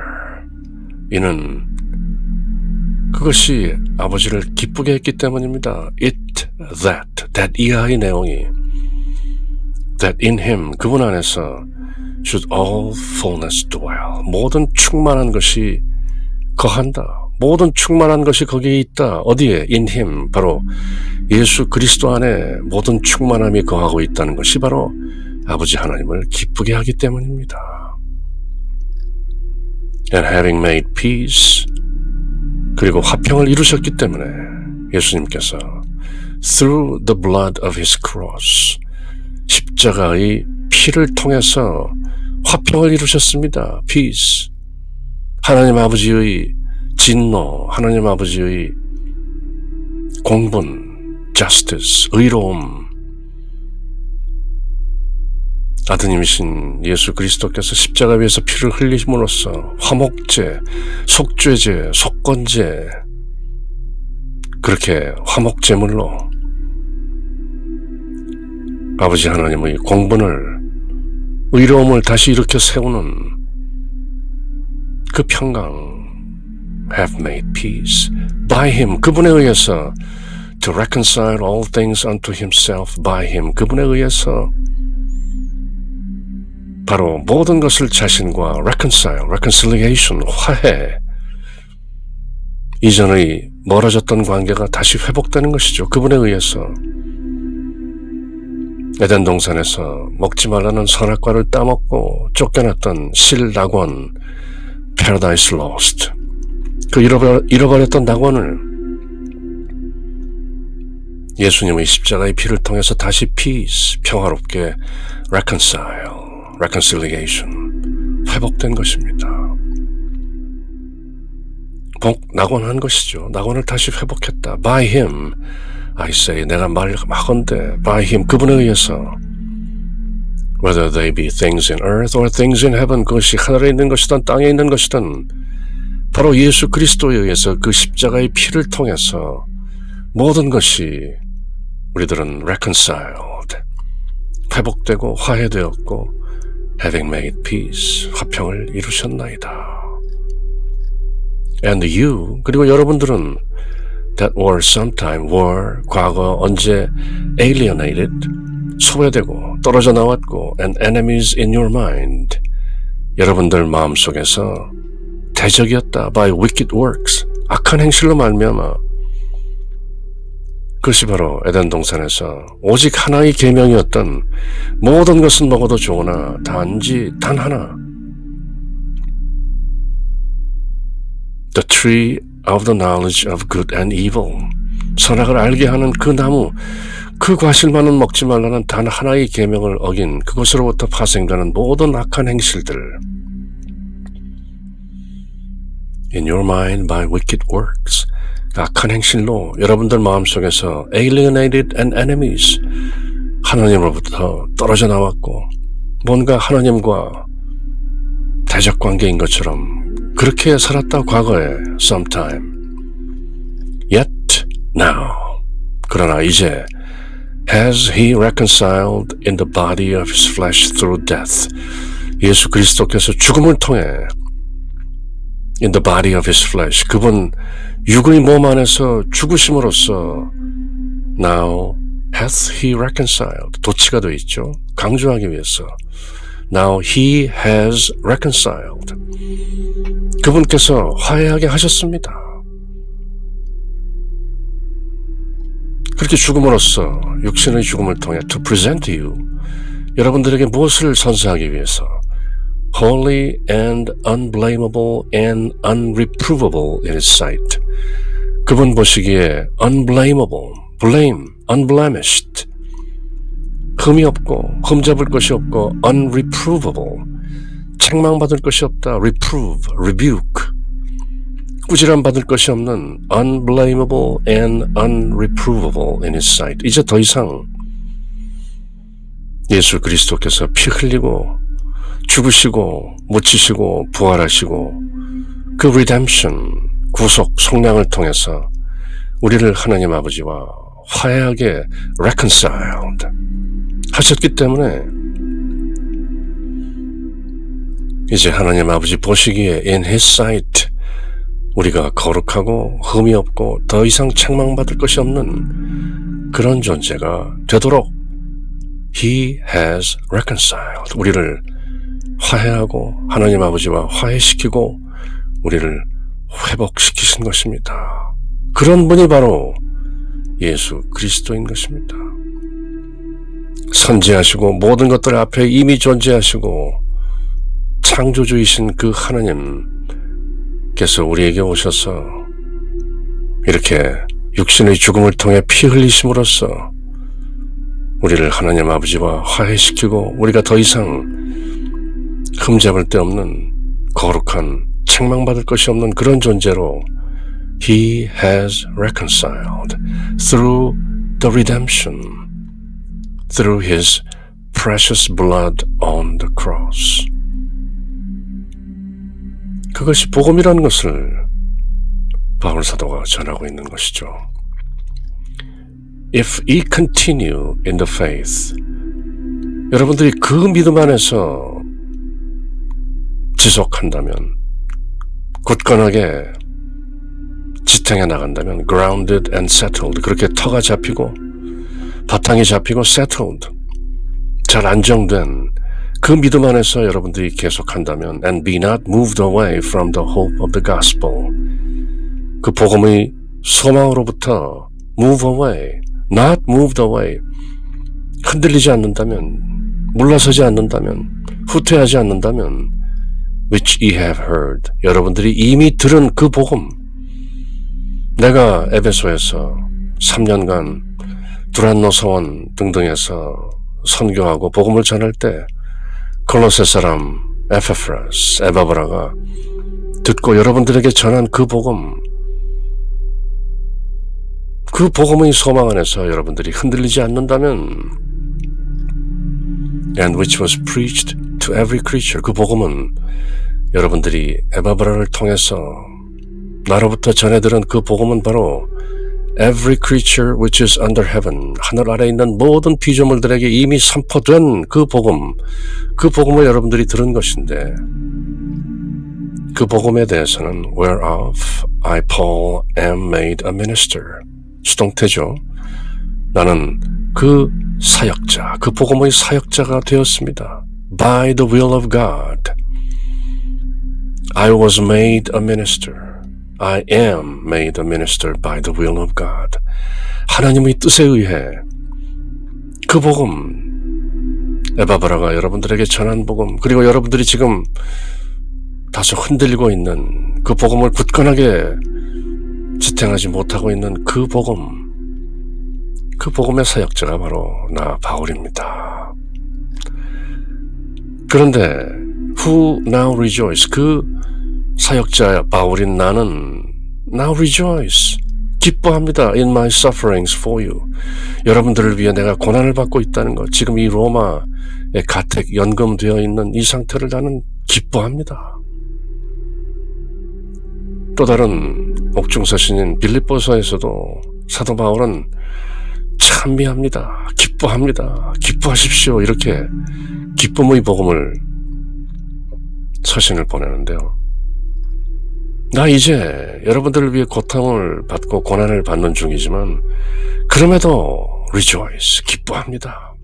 이는 그것이 아버지를 기쁘게 했기 때문입니다. It, that 이하의 내용이 that in him, 그분 안에서 should all fullness dwell. 모든 충만한 것이 거한다. 모든 충만한 것이 거기에 있다. 어디에? In him. 바로 예수 그리스도 안에 모든 충만함이 거하고 있다는 것이 바로 아버지 하나님을 기쁘게 하기 때문입니다. And having made peace, 그리고 화평을 이루셨기 때문에 예수님께서 through the blood of his cross, 십자가의 피를 통해서 화평을 이루셨습니다. peace. 하나님 아버지의 진노, 하나님 아버지의 공분, justice, 의로움, 아드님이신 예수 그리스도께서 십자가 위에서 피를 흘리심으로써 화목제, 속죄제, 속건제, 그렇게 화목제물로 아버지 하나님의 공분을, 의로움을 다시 일으켜 세우는 그 평강, have made peace by him, 그분에 의해서 to reconcile all things unto himself by him, 그분에 의해서 바로 모든 것을 자신과 reconciliation, 화해, 이전의 멀어졌던 관계가 다시 회복되는 것이죠. 그분에 의해서 에덴 동산에서 먹지 말라는 선악과를 따먹고 쫓겨났던 실낙원, Paradise Lost, 그 잃어버렸던 낙원을 예수님의 십자가의 피를 통해서 다시 peace, 평화롭게 reconciliation, 회복된 것입니다. 낙원한 것이죠. 낙원을 다시 회복했다. By him, I say, 내가 말하건대 by him, 그분에 의해서 whether they be things in earth or things in heaven, 그것이 하늘에 있는 것이든 땅에 있는 것이든 바로 예수 그리스도에 의해서 그 십자가의 피를 통해서 모든 것이 우리들은 reconciled, 회복되고 화해되었고 having made peace, 화평을 이루셨나이다. And you, 그리고 여러분들은 that were sometime, 과거 언제 alienated, 소외되고 떨어져 나왔고 and enemies in your mind, 여러분들 마음속에서 대적이었다. by wicked works, 악한 행실로 말미암아. 그것이 바로 에덴 동산에서 오직 하나의 계명이었던 모든 것은 먹어도 좋으나 단지 단 하나, the tree of the knowledge of good and evil, 선악을 알게 하는 그 나무, 그 과실만은 먹지 말라는 단 하나의 계명을 어긴 그것으로부터 파생되는 모든 악한 행실들, in your mind by wicked works, 악한 행실로 여러분들 마음속에서 alienated and enemies, 하나님으로부터 떨어져 나왔고 뭔가 하나님과 대적 관계인 것처럼 그렇게 살았다 과거에 sometime. Yet now, 그러나 이제 has he reconciled in the body of his flesh through death, 예수 그리스도께서 죽음을 통해 in the body of his flesh, 그분 육의 몸 안에서 죽으심으로써 now hath he reconciled, 도치가 되어 있죠. 강조하기 위해서 now he has reconciled, 그분께서 화해하게 하셨습니다. 그렇게 죽음으로써 육신의 죽음을 통해 to present you, 여러분들에게 무엇을 선사하기 위해서 holy and unblameable and unreprovable in his sight, 그분 보시기에 unblameable, unblemished, 흠이 없고 흠잡을 것이 없고 unreprovable, 책망받을 것이 없다, rebuke, 꾸지람 받을 것이 없는 unblameable and unreprovable in his sight. 이제 더 이상 예수 그리스도께서 피 흘리고 죽으시고 묻히시고 부활하시고 그 redemption, 구속 속량을 통해서 우리를 하나님 아버지와 화해하게 reconciled 하셨기 때문에 이제 하나님 아버지 보시기에 in His sight 우리가 거룩하고 흠이 없고 더 이상 책망받을 것이 없는 그런 존재가 되도록 He has reconciled 우리를 화해하고 하나님 아버지와 화해시키고 우리를 회복시키신 것입니다. 그런 분이 바로 예수 그리스도인 것입니다. 선지하시고 모든 것들 앞에 이미 존재하시고 창조주이신 그 하나님께서 우리에게 오셔서 이렇게 육신의 죽음을 통해 피 흘리심으로써 우리를 하나님 아버지와 화해시키고 우리가 더 이상 흠잡을 데 없는 거룩한 책망받을 것이 없는 그런 존재로 He has reconciled through the redemption, through His precious blood on the cross. 그것이 복음이라는 것을 바울 사도가 전하고 있는 것이죠. If ye continue in the faith, 여러분들이 그 믿음 안에서 지속한다면, 굳건하게 지탱해 나간다면, grounded and settled, 그렇게 터가 잡히고 바탕이 잡히고 settled, 잘 안정된 그 믿음 안에서 여러분들이 계속한다면 and be not moved away from the hope of the gospel, 그 복음의 소망으로부터 move away, not moved away, 흔들리지 않는다면, 물러서지 않는다면, 후퇴하지 않는다면 which ye have heard, 여러분들이 이미 들은 그 복음, 내가 에베소에서 3년간 두란노 서원 등등에서 선교하고 복음을 전할 때 콜로세 사람 에페프라스, 에바브라가 듣고 여러분들에게 전한 그 복음, 그 복음의 소망 안에서 여러분들이 흔들리지 않는다면 and which was preached to every creature, 그 복음은 여러분들이 에바브라를 통해서 나로부터 전해들은 그 복음은 바로 every creature which is under heaven, 하늘 아래 있는 모든 피조물들에게 이미 선포된 그 복음, 그 복음을 여러분들이 들은 것인데 그 복음에 대해서는 whereof I Paul am made a minister, 수동태죠. 나는 그 사역자, 그 복음의 사역자가 되었습니다. By the will of God I was made a minister, I am made a minister by the will of God. 하나님의 뜻에 의해 그 복음, 에바브라가 여러분들에게 전한 복음, 그리고 여러분들이 지금 다소 흔들리고 있는 그 복음을 굳건하게 지탱하지 못하고 있는 그 복음, 그 복음의 사역자가 바로 나 바울입니다. 그런데 who now rejoice, 그 사역자 바울인 나는 now rejoice, 기뻐합니다. in my sufferings for you, 여러분들을 위해 내가 고난을 받고 있다는 것, 지금 이 로마에 가택 연금되어 있는 이 상태를 나는 기뻐합니다. 또 다른 옥중서신인 빌립보서에서도 사도 바울은 찬미합니다. 기뻐합니다. 기뻐하십시오. 이렇게 기쁨의 복음을 서신을 보내는데요. 나 이제 여러분들을 위해 고통을 받고 고난을 받는 중이지만 그럼에도 rejoice, 기뻐합니다.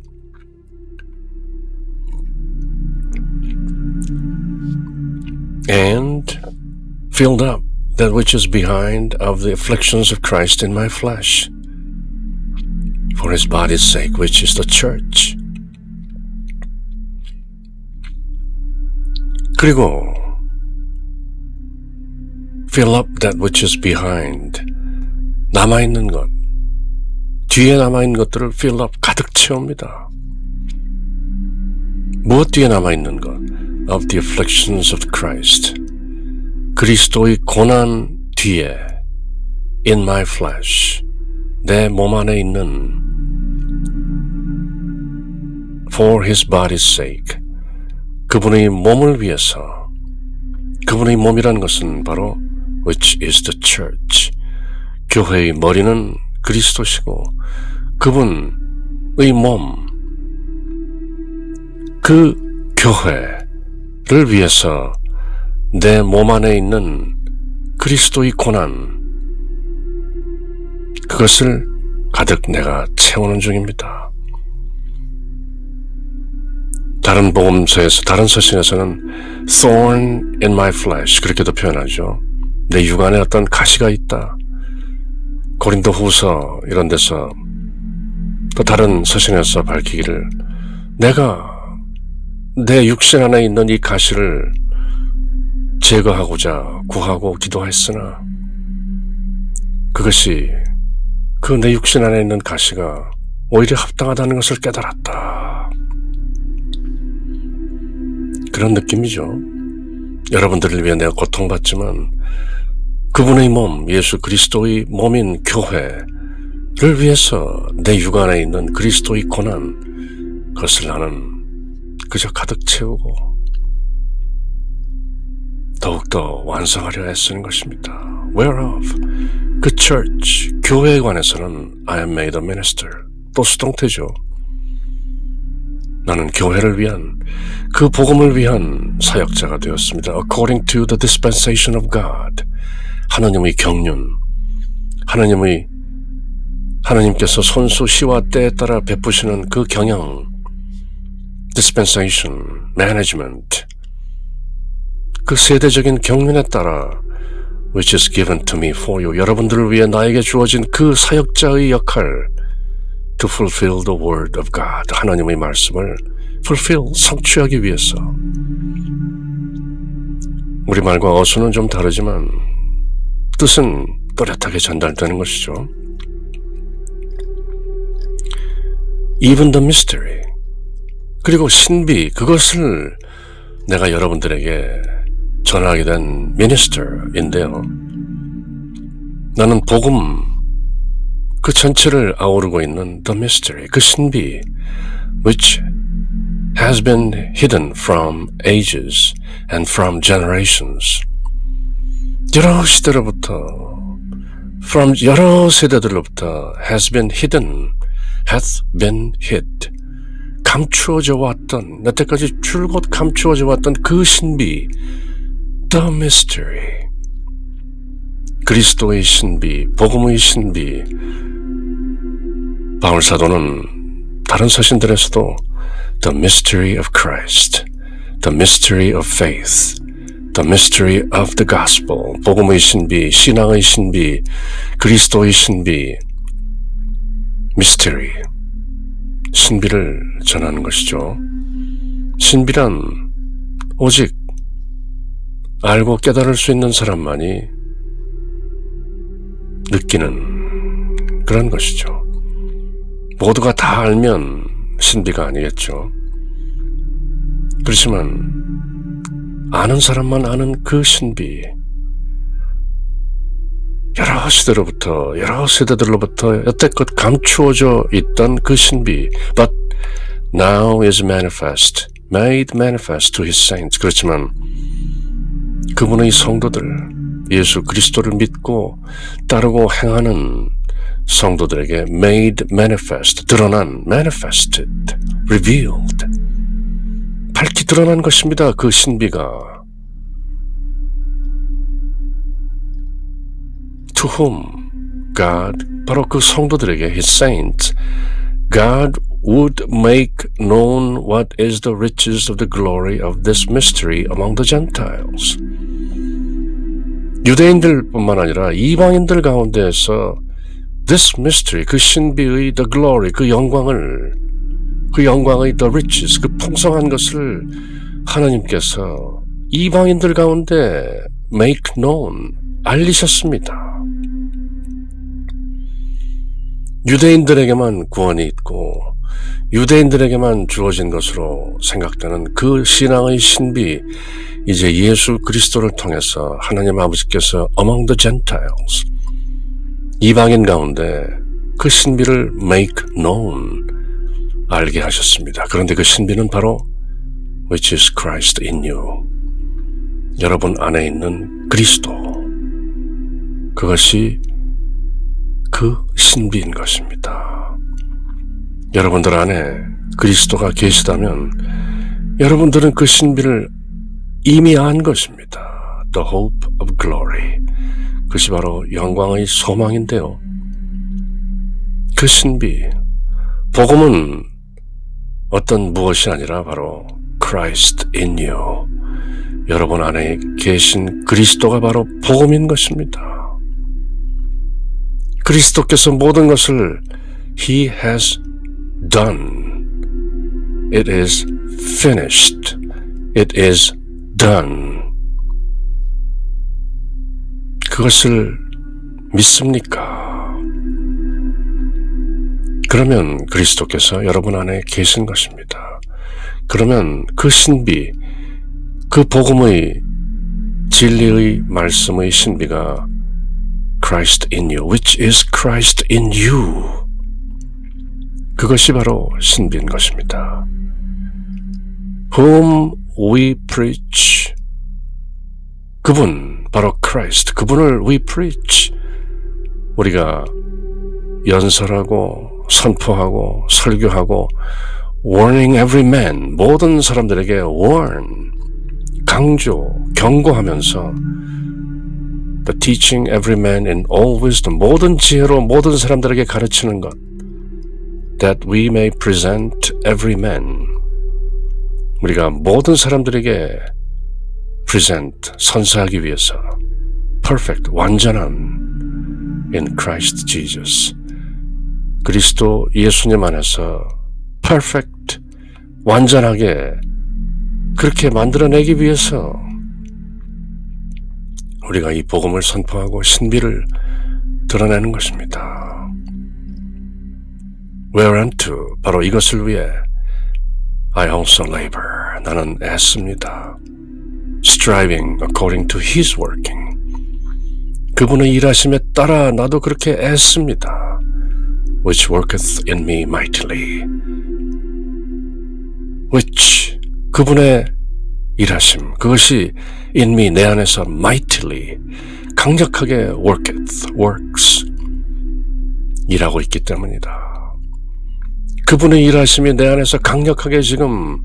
And filled up that which is behind of the afflictions of Christ in my flesh, for His body's sake, which is the church. 그리고 fill up that which is behind, 남아있는 것, 뒤에 남아있는 것들을 fill up, 가득 채웁니다. 무엇 뒤에 남아있는 것? of the afflictions of Christ, 그리스도의 고난 뒤에 in my flesh, 내 몸 안에 있는 for His body's sake, 그분의 몸을 위해서. 그분의 몸이라는 것은 바로 which is the church. 교회의 머리는 그리스도시고 그분의 몸, 그 교회를 위해서 내 몸 안에 있는 그리스도의 고난, 그것을 가득 내가 채우는 중입니다. 다른 복음서에서, 다른 서신에서는 thorn in my flesh 그렇게도 표현하죠. 내 육안에 어떤 가시가 있다. 고린도 후서 이런 데서 또 다른 서신에서 밝히기를 내가 내 육신 안에 있는 이 가시를 제거하고자 구하고 기도했으나 그것이 그 내 육신 안에 있는 가시가 오히려 합당하다는 것을 깨달았다. 그런 느낌이죠. 여러분들을 위해 내가 고통받지만 그분의 몸, 예수 그리스도의 몸인 교회를 위해서 내 육안에 있는 그리스도의 고난, 그것을 나는 그저 가득 채우고 더욱더 완성하려 애쓰는 것입니다. Whereof, 그 church, 교회에 관해서는 I am made a minister. 또 수동태죠. 나는 교회를 위한, 그 복음을 위한 사역자가 되었습니다. According to the dispensation of God. 하나님의 경륜, 하나님께서 손수 시와 때에 따라 베푸시는 그 경영, dispensation, management, 그 세대적인 경륜에 따라 which is given to me for you. 여러분들을 위해 나에게 주어진 그 사역자의 역할 to fulfill the word of God. 하나님의 말씀을 fulfill, 성취하기 위해서. 우리말과 어수는 좀 다르지만 뜻은 또렷하게 전달되는 것이죠. Even the mystery. 그리고 신비, 그것을 내가 여러분들에게 전하게 된 minister인데요. 나는 복음, 그 전체를 아우르고 있는 the mystery, 그 신비, which has been hidden from ages and from generations. 여러 시대로부터, from 여러 세대들로부터 has been hidden, hath been hid. 감추어져 왔던, 여태까지 줄곧 감추어져 왔던 그 신비, the mystery. 그리스도의 신비, 복음의 신비. 바울 사도는 다른 서신들에서도 the mystery of Christ, the mystery of faith, the mystery of the gospel, 복음의 신비, 신앙의 신비, 그리스도의 신비, mystery, 신비를 전하는 것이죠. 신비란 오직 알고 깨달을 수 있는 사람만이 느끼는 그런 것이죠. 모두가 다 알면 신비가 아니겠죠. 그렇지만 아는 사람만 아는 그 신비, 여러 시대로부터, 여러 세대들로부터 여태껏 감추어져 있던 그 신비, but now is manifest, made manifest to his saints. 그렇지만 그분의 성도들, 예수 그리스도를 믿고 따르고 행하는 성도들에게 made manifest, 드러난, manifested, revealed, 밝히 드러난 것입니다. 그 신비가. To whom God, 바로 그 성도들에게, His saints, God would make known what is the riches of the glory of this mystery among the Gentiles. 유대인들뿐만 아니라 이방인들 가운데에서 this mystery, 그 신비의 the glory, 그 영광의 the riches, 그 풍성한 것을 하나님께서 이방인들 가운데 make known, 알리셨습니다. 유대인들에게만 구원이 있고 유대인들에게만 주어진 것으로 생각되는 그 신앙의 신비, 이제 예수 그리스도를 통해서 하나님 아버지께서 among the Gentiles, 이방인 가운데 그 신비를 make known, 알게 하셨습니다. 그런데 그 신비는 바로 which is Christ in you, 여러분 안에 있는 그리스도, 그것이 그 신비인 것입니다. 여러분들 안에 그리스도가 계시다면 여러분들은 그 신비를 이미 안 것입니다. The hope of glory. 그것이 바로 영광의 소망인데요. 그 신비, 복음은 어떤 무엇이 아니라 바로 Christ in you. 여러분 안에 계신 그리스도가 바로 복음인 것입니다. 그리스도께서 모든 것을 He has done. It is finished. It is done. 그것을 믿습니까? 그러면 그리스도께서 여러분 안에 계신 것입니다. 그러면 그 신비, 그 복음의 진리의 말씀의 신비가 Christ in you, which is Christ in you. 그것이 바로 신비인 것입니다. Whom we preach. 그분, 바로 Christ, 그분을 we preach. 우리가 연설하고 선포하고 설교하고 warning every man, 모든 사람들에게 warn, 강조, 경고하면서 the teaching every man in all wisdom, 모든 지혜로 모든 사람들에게 가르치는 것 that we may present every man, 우리가 모든 사람들에게 present, 선사하기 위해서 perfect, 완전한 in Christ Jesus, 그리스도 예수님 안에서 perfect, 완전하게 그렇게 만들어내기 위해서 우리가 이 복음을 선포하고 신비를 드러내는 것입니다. Whereunto, 바로 이것을 위해 I also labor, 나는 애씁니다. Striving according to His working, 그분의 일하심에 따라 나도 그렇게 애씁니다. Which worketh in me mightily, which, 그분의 일하심, 그것이 in me, 내 안에서 mightily, 강력하게 works, 일하고 있기 때문이다. 그분의 일하심이 내 안에서 강력하게 지금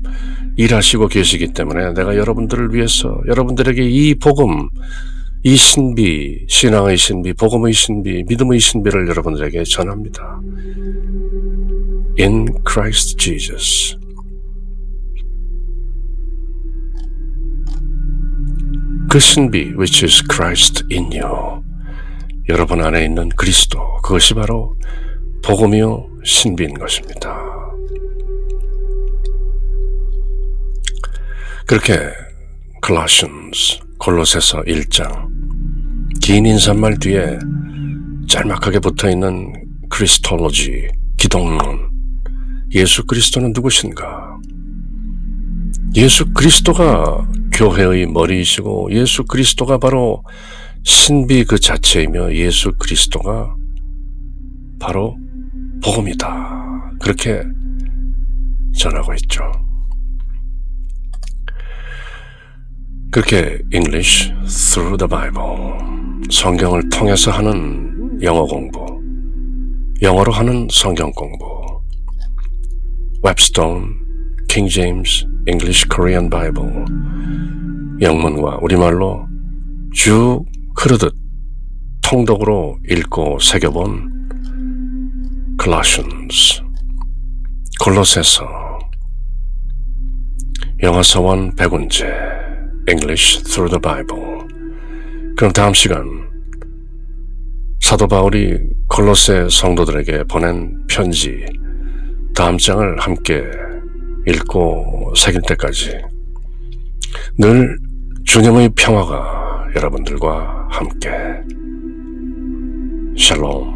일하시고 계시기 때문에 내가 여러분들을 위해서, 여러분들에게 이 복음, 이 신비, 신앙의 신비, 복음의 신비, 믿음의 신비를 여러분들에게 전합니다. In Christ Jesus. 그 신비, which is Christ in you. 여러분 안에 있는 그리스도, 그것이 바로 복음이요 신비인 것입니다. 그렇게 Colossians, 골로새서 1장, 긴 인사말 뒤에 짤막하게 붙어있는 크리스톨로지, 기독론, 예수 그리스도는 누구신가? 예수 그리스도가 교회의 머리이시고 예수 그리스도가 바로 신비 그 자체이며 예수 그리스도가 바로 복음이다. 그렇게 전하고 있죠. 그렇게 English through the Bible, 성경을 통해서 하는 영어 공부, 영어로 하는 성경 공부, 웹스톤, 킹 제임스, English Korean Bible, 영문과 우리말로 쭉 흐르듯 통독으로 읽고 새겨본 Colossians, 골로새서, 영어서원 백운제, English through the Bible. 그럼 다음 시간 사도 바울이 골로새 성도들에게 보낸 편지 다음 장을 함께 읽고 새길 때까지 늘 주님의 평화가 여러분들과 함께. 샬롬.